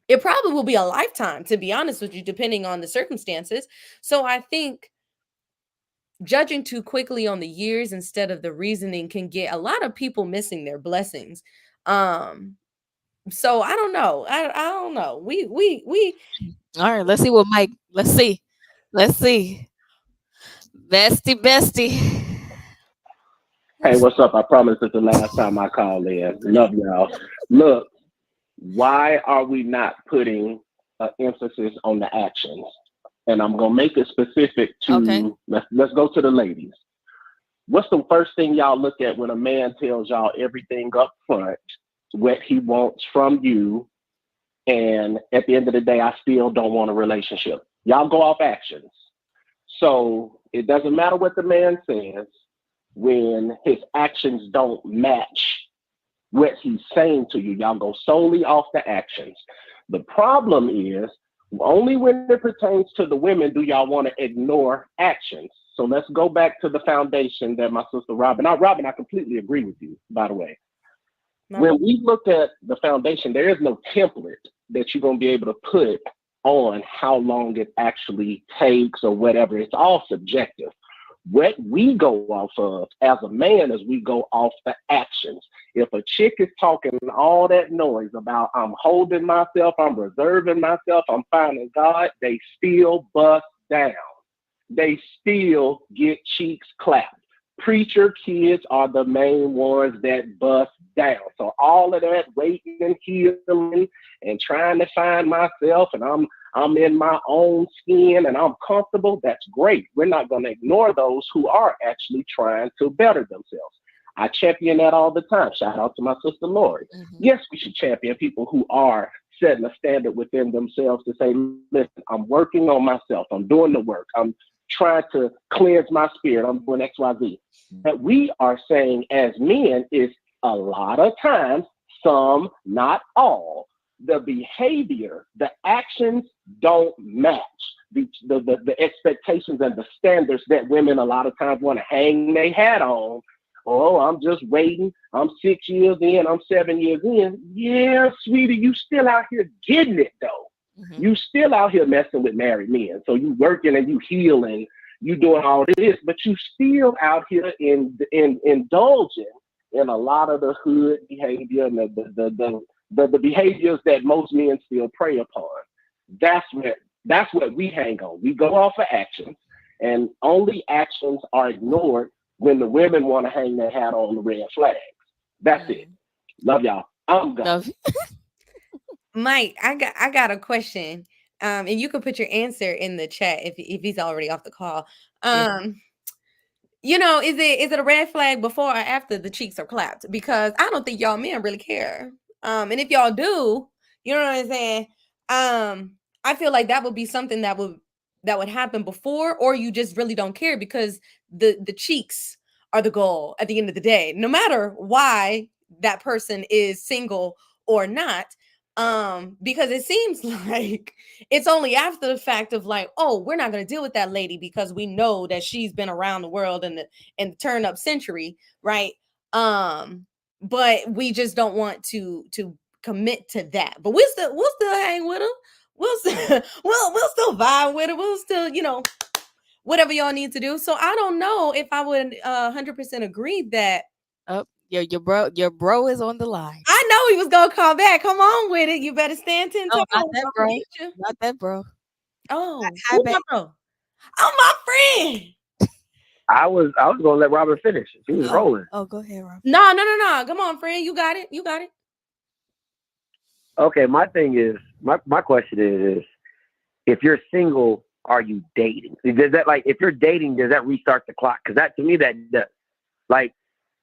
It probably will be a lifetime, to be honest with you, depending on the circumstances. So I think judging too quickly on the years instead of the reasoning can get a lot of people missing their blessings. So I don't know. I don't know. We All right, let's see what Mike. Let's see. Bestie. Hey, what's up? I promise it's the last time I call in. Love y'all. Look, why are we not putting an emphasis on the actions? And I'm gonna make it specific to let's go to the ladies. What's the first thing y'all look at when a man tells y'all everything up front, what he wants from you, and at the end of the day, I still don't want a relationship? Y'all go off actions. So it doesn't matter what the man says when his actions don't match what he's saying to you. Y'all go solely off the actions. The problem is, only when it pertains to the women do y'all want to ignore actions. So let's go back to the foundation that my sister Robin, I completely agree with you, by the way. When we look at the foundation, there is no template that you're going to be able to put on how long it actually takes or whatever. It's all subjective. What we go off of as a man is we go off the actions. If a chick is talking all that noise about I'm holding myself, I'm reserving myself, I'm finding God, they still bust down. They still get cheeks clapped. Preacher kids are the main ones that bust down. So all of that waiting and healing and trying to find myself, and I'm in my own skin and I'm comfortable, that's great. We're not going to ignore those who are actually trying to better themselves. I champion that all the time. Shout out to my sister Lori. Yes, we should champion people who are setting a standard within themselves to say, listen, I'm working on myself. I'm doing the work. I'm trying to cleanse my spirit. I'm doing X, Y, Z. But we are saying as men is a lot of times, some, not all, the behavior, the actions don't match the expectations and the standards that women a lot of times want to hang their hat on. Oh, I'm just waiting. I'm 6 years in. I'm 7 years in. Yeah, sweetie, you still out here getting it though. You still out here messing with married men. So you working and you healing, you doing all this, but you still out here indulging in a lot of the hood behavior and the behaviors that most men still prey upon. That's what we hang on. We go off of actions, and only actions are ignored when the women want to hang their hat on the red flags. That's it. Love y'all. I'm gone. Mike, I got a question. And you can put your answer in the chat if he's already off the call. You know, is it a red flag before or after the cheeks are clapped? Because I don't think y'all men really care. And if y'all do, you know what I'm saying? I feel like that would be something that would happen before, or you just really don't care because the cheeks are the goal at the end of the day, no matter why that person is single or not. Because it seems like it's only after the fact of like, oh, we're not going to deal with that lady because we know that she's been around the world in the turn up century, right? But we just don't want to commit to that. But we'll still hang with her. We'll still vibe with her. We'll still, whatever y'all need to do. So I don't know if I would 100% agree that. Oh, your bro is on the line. I know he was gonna call back. Come on with it. You better stand 10 toes. Not that, bro. Not that, bro. Oh, Hi, who's my bro? Oh, my friend. I was gonna let Robin finish. She was rolling. Oh, go ahead, Robin. No. Come on, friend. You got it. Okay, my thing is, my question is, if you're single, are you dating? Does that, like, if you're dating, does that restart the clock? Because that, to me, that does. Like,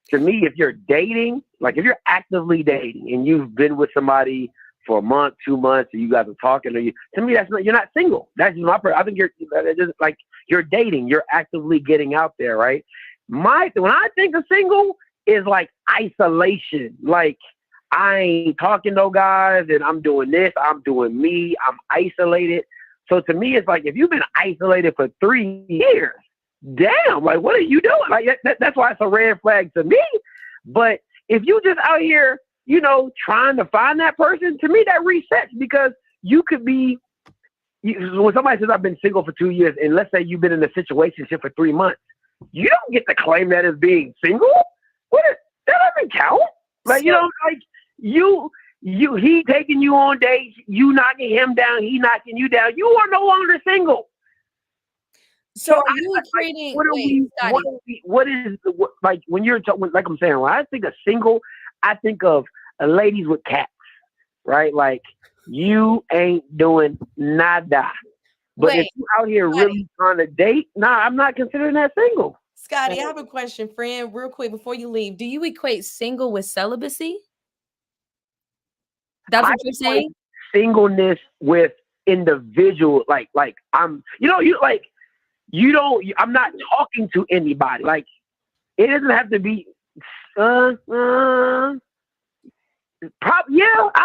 to me, if you're dating, like if you're actively dating and you've been with somebody for a month, 2 months, and you guys are talking, to me, that's not, you're not single. That's just my. I think you're just like, you're dating. You're actively getting out there, right? When I think of single, is like isolation. Like, I ain't talking to no guys, and I'm doing this. I'm doing me. I'm isolated. So to me, it's like, if you've been isolated for 3 years, damn, like, what are you doing? Like, that's why it's a red flag to me. But if you just out here, trying to find that person, to me, that resets, because you could be, when somebody says I've been single for 2 years, and let's say you've been in a situationship for 3 months, you don't get to claim that as being single. That doesn't count. Like, he taking you on dates, you knocking him down, he knocking you down. You are no longer single. So are you creating? What is like when you're like I'm saying, when I think of single, I think of ladies with cats, right? Like, you ain't doing nada. But if you out here really trying to date, I'm not considering that single. Scotty, I have a question, friend, real quick before you leave. Do you equate single with celibacy? That's what you're saying? Singleness with individual, like I'm, I'm not talking to anybody. Like, it doesn't have to be, I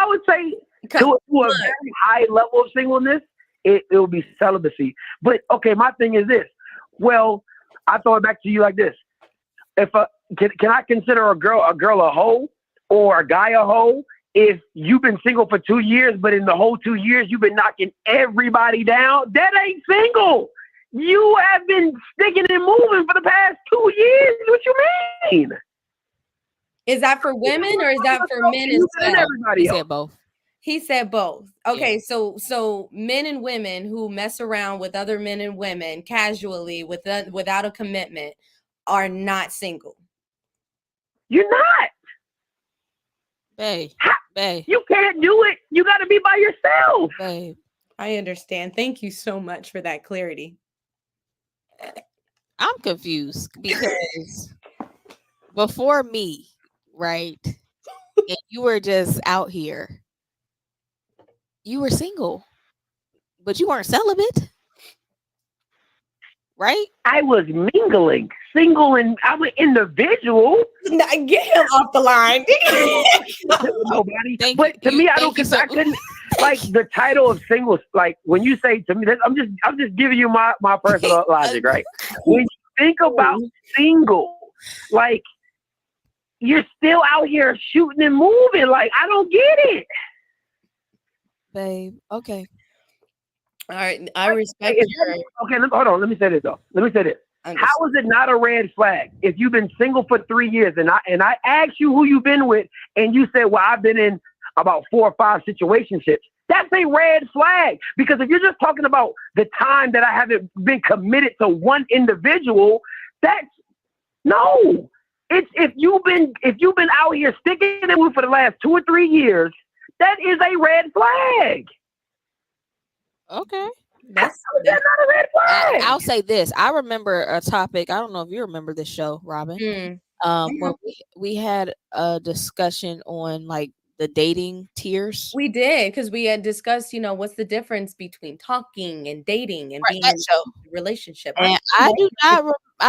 would say to a very high level of singleness, it will be celibacy. But okay, my thing is this. Well, I throw it back to you like this. Can I consider a girl a hoe or a guy a hoe if you've been single for 2 years, but in the whole 2 years you've been knocking everybody down? That ain't single. You have been sticking and moving for the past 2 years. What you mean? Is that for women or is that for men as well? He said both. He said both. Okay, yeah. So men and women who mess around with other men and women casually without a commitment are not single. You're not. Babe. You can't do it. You got to be by yourself. Babe. I understand. Thank you so much for that clarity. I'm confused because before me, right? And you were just out here. You were single, but you weren't celibate, right? I was mingling, single, and I'm an individual. Get him off the line. Nobody. But to me, I couldn't like the title of single. Like, when you say to me, I'm just giving you my personal logic, right? When you think about single, like, you're still out here shooting and moving. Like, I don't get it. Babe, okay. All right, I respect your... Okay, hold on. Let me say this, though. How is it not a red flag if you've been single for 3 years and I asked you who you've been with and you said, well, I've been in about 4 or 5 situationships? That's a red flag, because if you're just talking about the time that I haven't been committed to one individual, that's no. It's if you've been out here sticking it with for the last 2 or 3 years, that is a red flag. Okay. That's not a red flag. I'll say this. I remember a topic. I don't know if you remember this show, Robin. When we had a discussion on like the dating tiers. We did, because we had discussed, what's the difference between talking and dating and being in a relationship. And I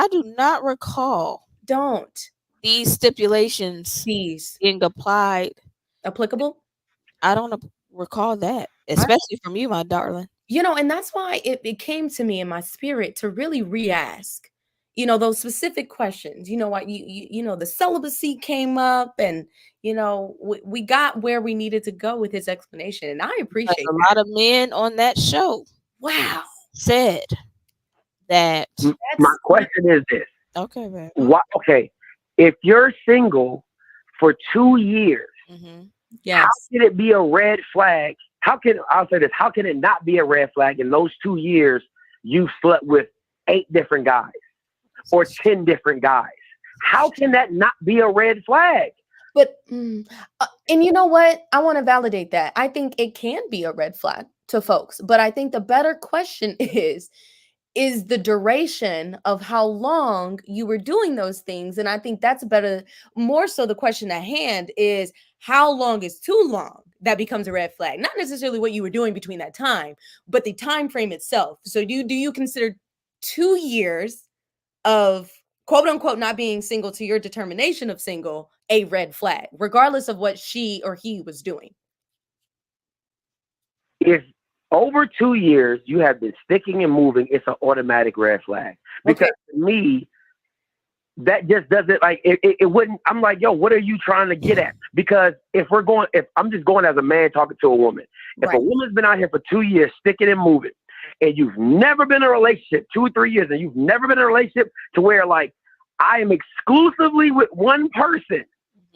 do not recall. Don't. These stipulations being applicable. I don't recall that, especially from you, my darling. And that's why it came to me in my spirit to really re-ask, those specific questions. What the celibacy came up, and we got where we needed to go with his explanation, and I appreciate a lot of men on that show. Wow, said that. My question is this. Okay, man. Okay, if you're single for 2 years, Yes. How can it be a red flag? I'll say this, how can it not be a red flag in those 2 years you slept with 8 different guys or 10 different guys? How can that not be a red flag? But, and you know what? I want to validate that. I think it can be a red flag to folks, but I think the better question is the duration of how long you were doing those things. And I think that's better. More so, the question at hand is how long is too long that becomes a red flag? Not necessarily what you were doing between that time, but the time frame itself. So do you consider 2 years of quote unquote not being single to your determination of single a red flag, regardless of what she or he was doing? If over 2 years you have been sticking and moving, it's an automatic red flag. Because to me, that just doesn't, like, it wouldn't. I'm like, yo, what are you trying to get at? Because if I'm just going as a man talking to a woman, if a woman's been out here for 2 years sticking and moving, and you've never been in a relationship, 2 or 3 years, and you've never been in a relationship to where, like, I am exclusively with one person,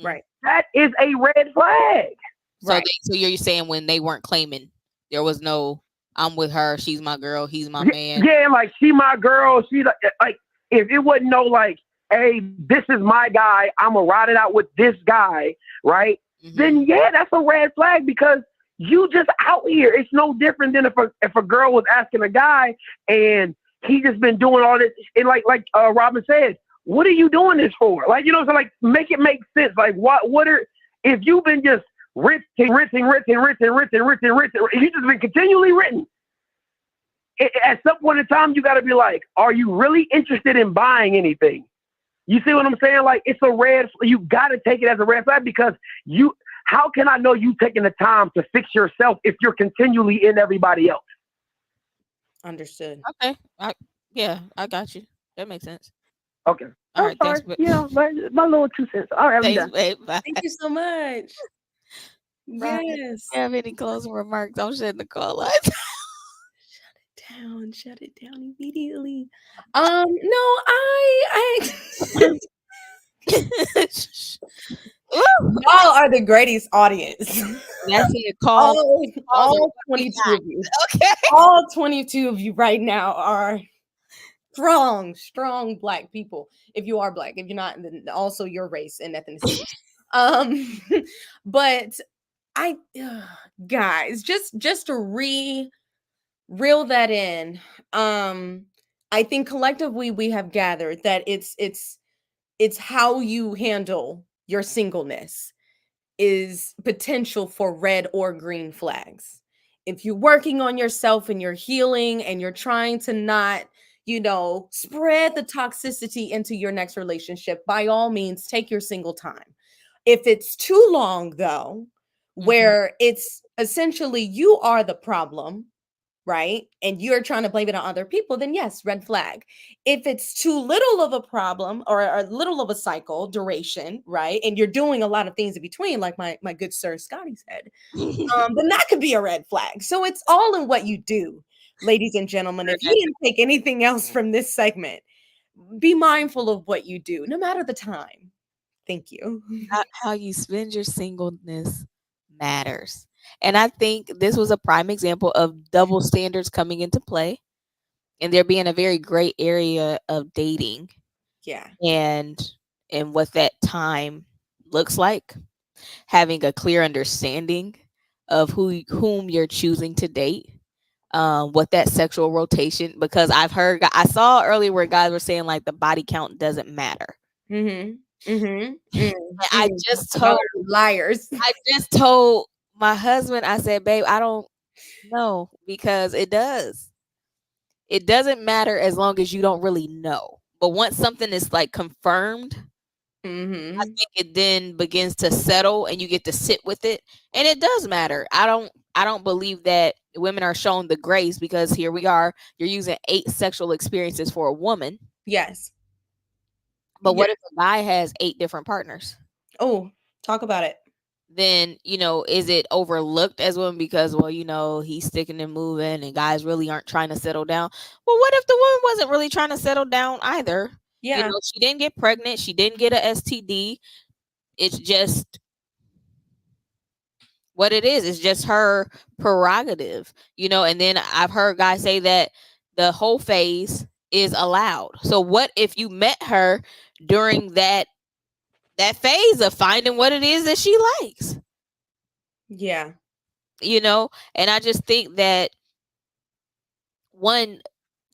right? That is a red flag. So, so you're saying when they weren't claiming, there was no, I'm with her, she's my girl, he's my man. Yeah, like, she my girl, she like, if it wasn't no like, hey, this is my guy, I'm gonna ride it out with this guy, right? Then yeah, that's a red flag, because you just out here. It's no different than if a girl was asking a guy and he just been doing all this, and like Robin said, what are you doing this for? Like, you know, so like, make it make sense. Like, if you've been just rinsing, you just been continually written. At some point in time, you got to be like, are you really interested in buying anything? You see what I'm saying? Like, it's a red. You got to take it as a red flag, because how can I know you taking the time to fix yourself if you're continually in everybody else? Understood. Okay. I got you. That makes sense. Okay. All right. Sorry. Thanks. You know, my little 2 cents. All right. Thanks, babe. Bye. Thank you so much. Yes. Do you have any closing remarks? I'm shutting the call lines. Shut it down immediately. No, I y'all are the greatest audience. That's it. Call all 22 of you. Okay. All 22 of you right now are strong Black people. If you are Black, if you're not, then also your race and ethnicity. But guys, just to reel that in, I think collectively we have gathered that it's how you handle your singleness is potential for red or green flags. If you're working on yourself and you're healing and you're trying to not, spread the toxicity into your next relationship, by all means, take your single time. If it's too long, though, where it's essentially you are the problem, right? And you're trying to blame it on other people, then yes, red flag. If it's too little of a problem or a little of a cycle duration, right? And you're doing a lot of things in between, like my good sir Scotty said, then that could be a red flag. So it's all in what you do, ladies and gentlemen. If you didn't take anything else from this segment, be mindful of what you do, no matter the time. Thank you. How you spend your singleness matters. And I think this was a prime example of double standards coming into play, and there being a very gray area of dating. Yeah. And what that time looks like, having a clear understanding of whom you're choosing to date, what that sexual rotation, because I saw earlier where guys were saying like the body count doesn't matter. I just told liars. I just told my husband, I said, babe, I don't know, because it does. It doesn't matter as long as you don't really know. But once something is like confirmed, I think it then begins to settle and you get to sit with it. And it does matter. I don't believe that women are shown the grace, because here we are, you're using 8 sexual experiences for a woman. Yes. But what if a guy has 8 different partners? Oh, talk about it. Then, is it overlooked as women because, well, he's sticking and moving and guys really aren't trying to settle down? Well, what if the woman wasn't really trying to settle down either? Yeah. She didn't get pregnant. She didn't get a STD. It's just what it is. It's just her prerogative, you know. And then I've heard guys say that the whole phase is allowed. So what if you met her during that phase of finding what it is that she likes? Yeah. You know, and I just think that one,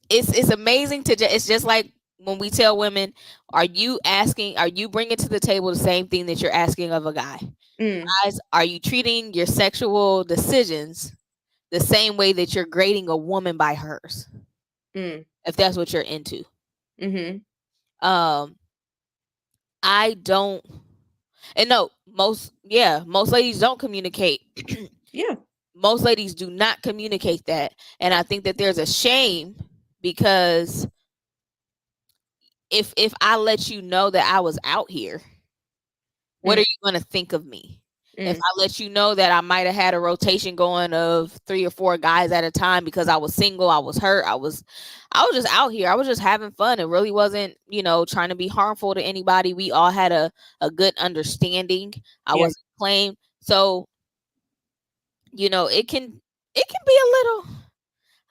it's amazing to it's just like when we tell women, are you bringing to the table the same thing that you're asking of a guy? Guys, are you treating your sexual decisions the same way that you're grading a woman by hers? If that's what you're into. I don't, and no, most ladies don't communicate. Yeah. Most ladies do not communicate that. And I think that there's a shame, because if I let you know that I was out here, what are you going to think of me? If I let you know that I might have had a rotation going of 3 or 4 guys at a time because I was single, I was hurt, I was just out here. I was just having fun. It really wasn't, you know, trying to be harmful to anybody. We all had a good understanding. I wasn't playing. So, you know, it can be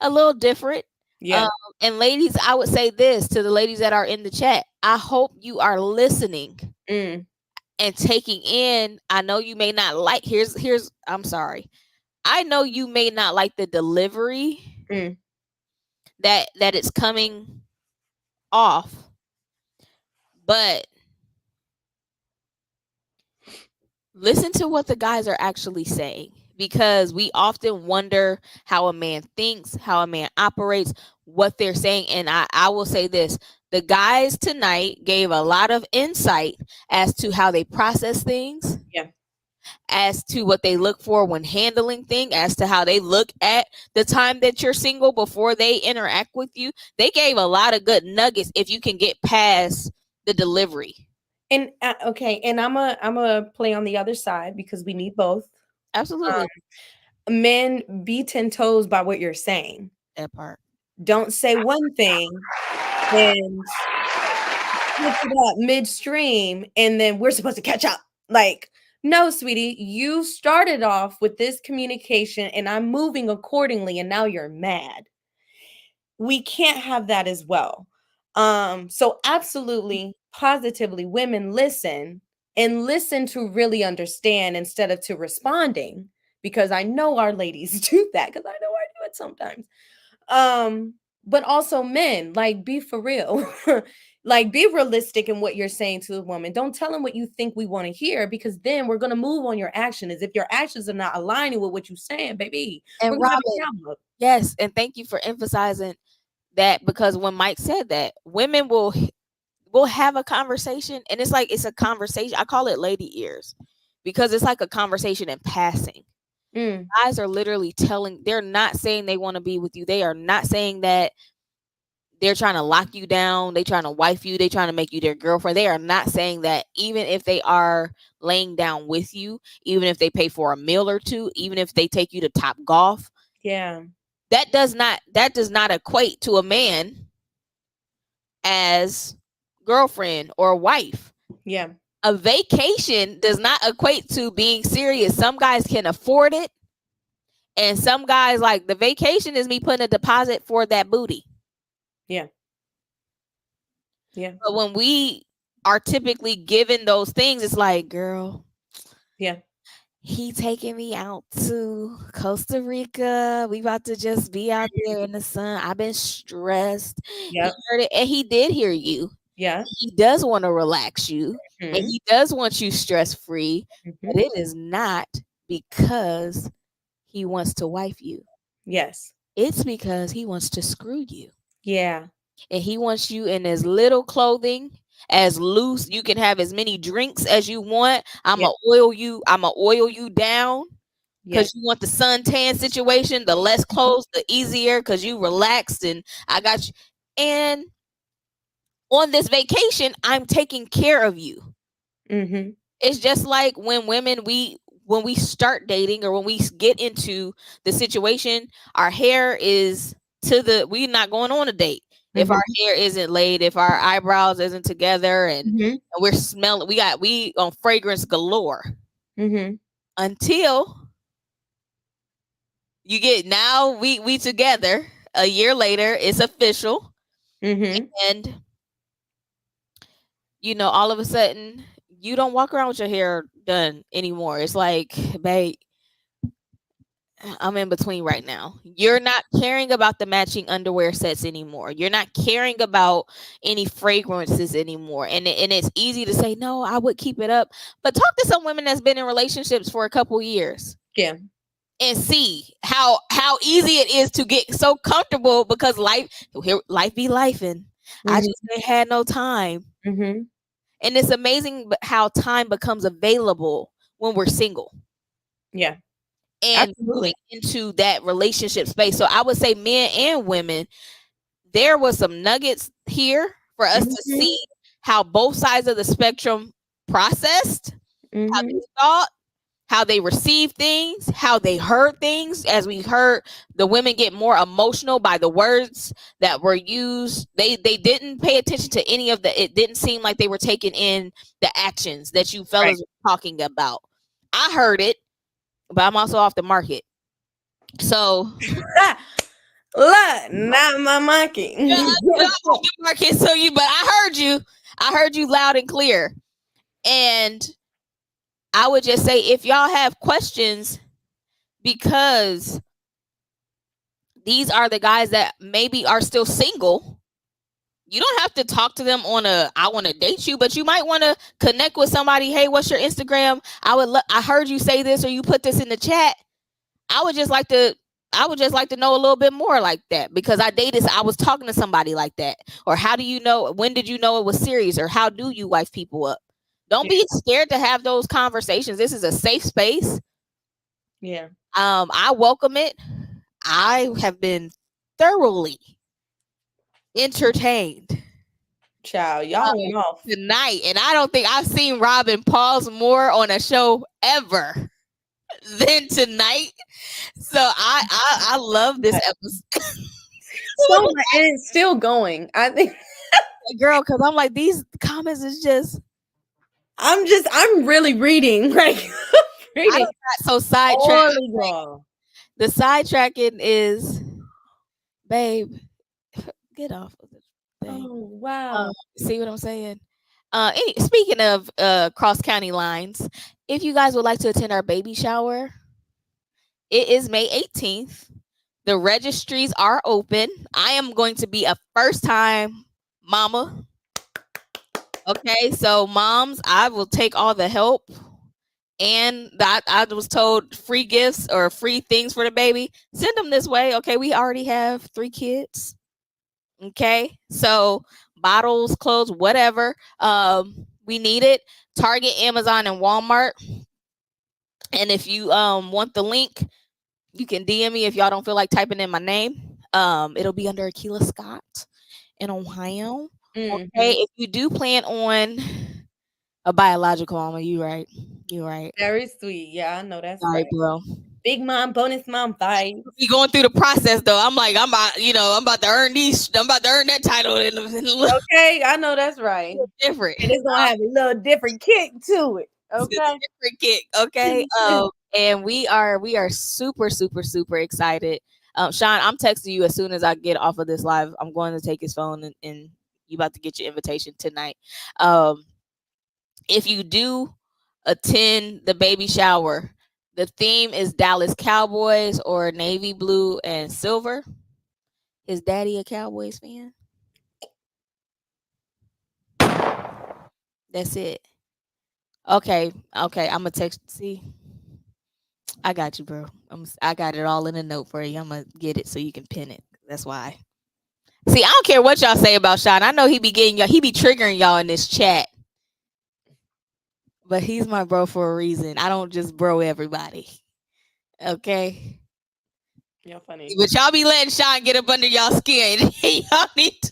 a little different. Yeah. And ladies, I would say this to the ladies that are in the chat. I hope you are listening and taking in. I know you may not like, I'm sorry. I know you may not like the delivery that it's coming off, but listen to what the guys are actually saying, because we often wonder how a man thinks, how a man operates, what they're saying. And I will say this, the guys tonight gave a lot of insight as to how they process things, as to what they look for when handling things, as to how they look at the time that you're single before they interact with you. They gave a lot of good nuggets if you can get past the delivery. And okay, and I'm a play on the other side, because we need both. Absolutely. Men, be 10 toes by what you're saying. That part. Don't say one thing and switch it up midstream, and then we're supposed to catch up. Like, no, sweetie, you started off with this communication and I'm moving accordingly, and now you're mad. We can't have that as well. So absolutely, positively, women listen, and listen to really understand instead of to responding, because I know our ladies do that, because I know I do it sometimes. But also men, like, be for real. Like, be realistic in what you're saying to the woman. Don't tell them what you think we want to hear, because then we're going to move on your action. As if your actions are not aligning with what you're saying, baby. And Robin, yes, and thank you for emphasizing that, because when Mike said that, women will have a conversation, and it's like, it's a conversation. I call it lady ears, because it's like a conversation in passing. Guys are literally they're not saying they want to be with you. They are not saying that they're trying to lock you down. They trying to wife you. They trying to make you their girlfriend. They are not saying that, even if they are laying down with you, even if they pay for a meal or two, even if they take you to Top Golf. Yeah. That does not equate to a man as girlfriend or wife. Yeah. A vacation does not equate to being serious. Some guys can afford it, and some guys, like, the vacation is me putting a deposit for that booty. Yeah. Yeah. But when we are typically given those things, it's like, girl, yeah, he taking me out to Costa Rica. We about to just be out there in the sun. I've been stressed. Yeah. And he did hear you. Yeah. He does want to relax you. And he does want you stress-free. But it is not because he wants to wife you. Yes. It's because he wants to screw you. Yeah. And he wants you in as little clothing, as loose. You can have as many drinks as you want. I'ma oil you down, because you want the suntan situation. The less clothes, the easier, because you relaxed and I got you. And on this vacation, I'm taking care of you. It's just like when women, when we start dating, or when we get into the situation, our hair is we're not going on a date. If our hair isn't laid, if our eyebrows isn't together, and we're smelling, we on fragrance galore. Until You get now we together. A year later, it's official, and you know, all of a sudden, you don't walk around with your hair done anymore. It's like, babe, I'm in between right now. You're not caring about the matching underwear sets anymore. You're not caring about any fragrances anymore. And it's easy to say, no, I would keep it up. But talk to some women that's been in relationships for a couple years. Yeah. And see how easy it is to get so comfortable because life be lifing. I just ain't had no time. And it's amazing how time becomes available when we're single. Yeah. And Absolutely. into that relationship space. So I would say men and women, there was some nuggets here for us to see how both sides of the spectrum processed, how they thought, how they received things, how they heard things. As we heard the women get more emotional by the words that were used. They didn't pay attention to any of it didn't seem like they were taking in the actions that you fellas were talking about. I heard it, but I'm also off the market. So look, not my monkey. Yeah, off the market. So but I heard you loud and clear. And I would just say, if y'all have questions, because these are the guys that maybe are still single, you don't have to talk to them on I want to date you, but you might want to connect with somebody. Hey, what's your Instagram? I heard you say this, or you put this in the chat. I would just like to know a little bit more like that, because I was talking to somebody like that. Or how do you know, when did you know it was serious? Or how do you wife people up? Don't be scared to have those conversations. This is a safe space. Yeah. I welcome it. I have been thoroughly entertained. Child, y'all went off tonight, and I don't think I've seen Robin pause more on a show ever than tonight. So I love this episode. So and it's still going. I think, girl, because I'm like, these comments is just. I'm really reading. Right. Reading. So sidetrack. The sidetracking is, babe, get off of this thing. Oh wow. See what I'm saying? Speaking of cross county lines, if you guys would like to attend our baby shower, it is May 18th. The registries are open. I am going to be a first time mama. Okay, so moms, I will take all the help. And I was told free gifts or free things for the baby. Send them this way. Okay, we already have 3 kids. Okay, so bottles, clothes, whatever. We need it. Target, Amazon, and Walmart. And if you want the link, you can DM me if y'all don't feel like typing in my name. It'll be under Akila Scott in Ohio. Okay, if you do plan on a biological mama, you right. Very sweet. Yeah, I know that's right, bro. Big mom, bonus mom vibes. We going through the process though. I'm like, I'm about to earn that title. Okay, I know that's right. Different. And it's gonna have a little different kick to it. Okay. Different kick. Okay. And we are super, super, super excited. Sean, I'm texting you as soon as I get off of this live. I'm going to take his phone and you about to get your invitation tonight. If you do attend the baby shower, the theme is Dallas Cowboys or navy blue and silver. Is daddy a Cowboys fan? That's it. Okay. I'm gonna text. See, I got you, bro. I got it all in a note for you. I'm gonna get it so you can pin it. That's why. See, I don't care what y'all say about Sean. I know he be triggering y'all in this chat. But he's my bro for a reason. I don't just bro everybody. Okay. Y'all funny. But y'all be letting Sean get up under y'all skin. Y'all need to.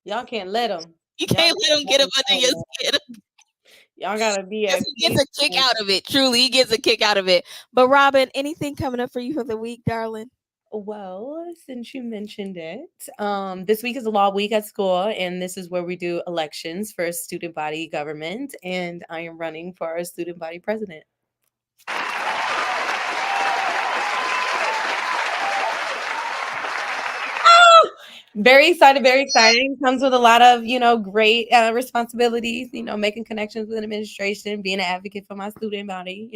Y'all can't let him. You can't let him get up under your skin. Y'all gotta be. He gets a kick out of it. Truly, he gets a kick out of it. But Robin, anything coming up for you for the week, darling? Well, since you mentioned it, this week is a law week at school, and this is where we do elections for student body government, and I am running for our student body president. Very excited, very exciting. Comes with a lot of, great responsibilities, making connections with administration, being an advocate for my student body,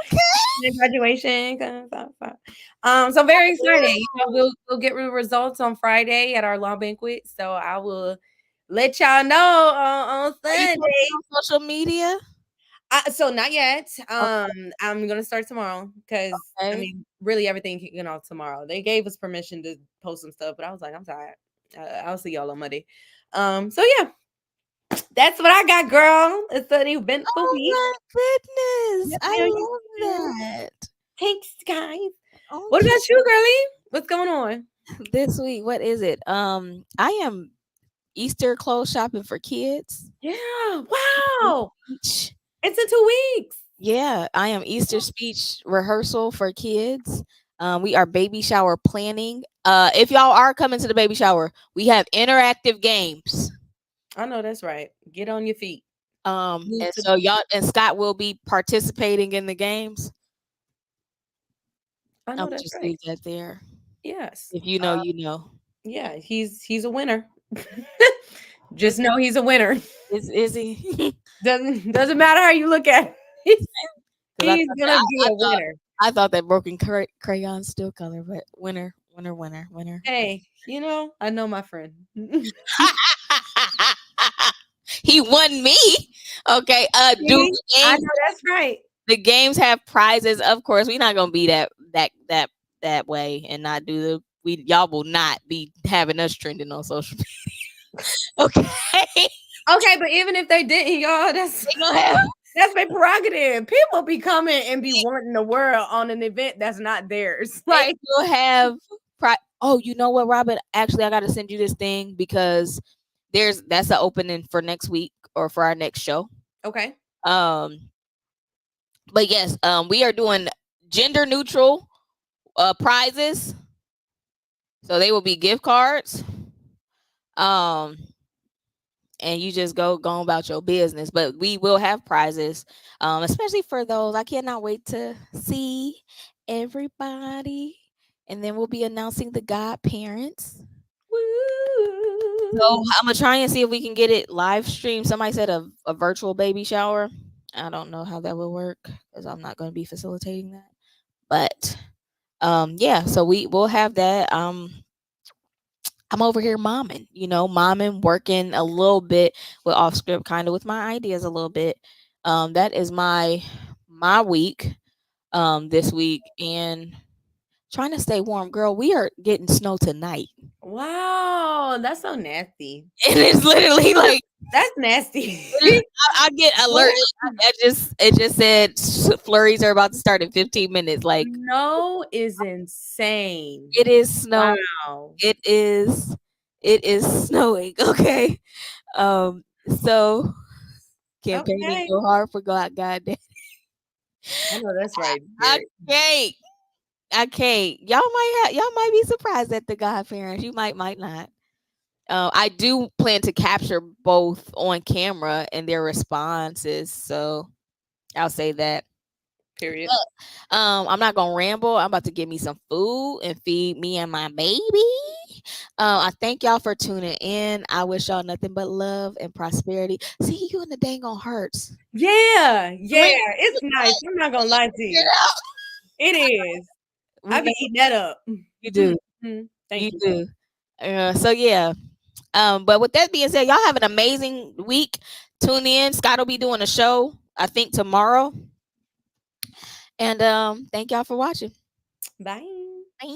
Okay. graduation. So very exciting. We'll get the results on Friday at our law banquet. So I will let y'all know on Sunday. On social media? So not yet. I'm gonna start tomorrow because I mean, really everything kicking off tomorrow. They gave us permission to post some stuff, but I was like, I'm tired. I'll see y'all on Monday. So yeah, that's what I got, girl. It's an eventful week. Oh my goodness, Yes, I love that. Thanks, guys. Okay. What about you, girlie? What's going on this week? What is it? I am Easter clothes shopping for kids. Yeah. Wow. It's in 2 weeks. Yeah, I am Easter speech rehearsal for kids. We are baby shower planning. If y'all are coming to the baby shower, we have interactive games. I know that's right. Get on your feet. And so y'all and Scott will be participating in the games. I know that's just right. leave that there. Yes. If you know, you know. Yeah, he's a winner. Just know he's a winner. Is he? Doesn't matter how you look at it. He's gonna be a winner. I thought that broken crayon still color, but winner. Hey, I know my friend. He won me. Okay. I know that's right. The games have prizes. Of course, we're not gonna be that way and not do y'all will not be having us trending on social media. Okay. Okay, but even if they didn't, y'all, that's their prerogative. People be coming and be wanting the world on an event that's not theirs. Like you'll have oh, you know what, Robin? Actually, I gotta send you this thing because that's the opening for next week or for our next show. Okay. But yes, we are doing gender neutral prizes. So they will be gift cards. And you just go about your business. But we will have prizes, especially for those. I cannot wait to see everybody. And then we'll be announcing the godparents. Woo! So I'm gonna try and see if we can get it live streamed. Somebody said a virtual baby shower. I don't know how that will work because I'm not going to be facilitating that. But yeah, so we'll have that. I'm over here momming, working a little bit with off script, kind of with my ideas a little bit. That is my week this week, and trying to stay warm. Girl, we are getting snow tonight. Wow, that's so nasty. It is literally like that's nasty. I get alert. It just said flurries are about to start in 15 minutes. Like snow is insane. It is snowing. Wow. It is snowing. Okay. So campaigning so hard for God Daddy. I know that's right. I can't. Y'all might be surprised at the godparents. You might not. I do plan to capture both on camera and their responses, so I'll say that. Period. But, I'm not gonna ramble. I'm about to get me some food and feed me and my baby. I thank y'all for tuning in. I wish y'all nothing but love and prosperity. See you in the dang on hearts. Yeah, it's nice. I'm not gonna lie to you. It is. I be eating that up. You do. Thank you. Do. So yeah. But with that being said, y'all have an amazing week. Tune in. Scott will be doing a show, I think, tomorrow. And thank y'all for watching. Bye. Bye.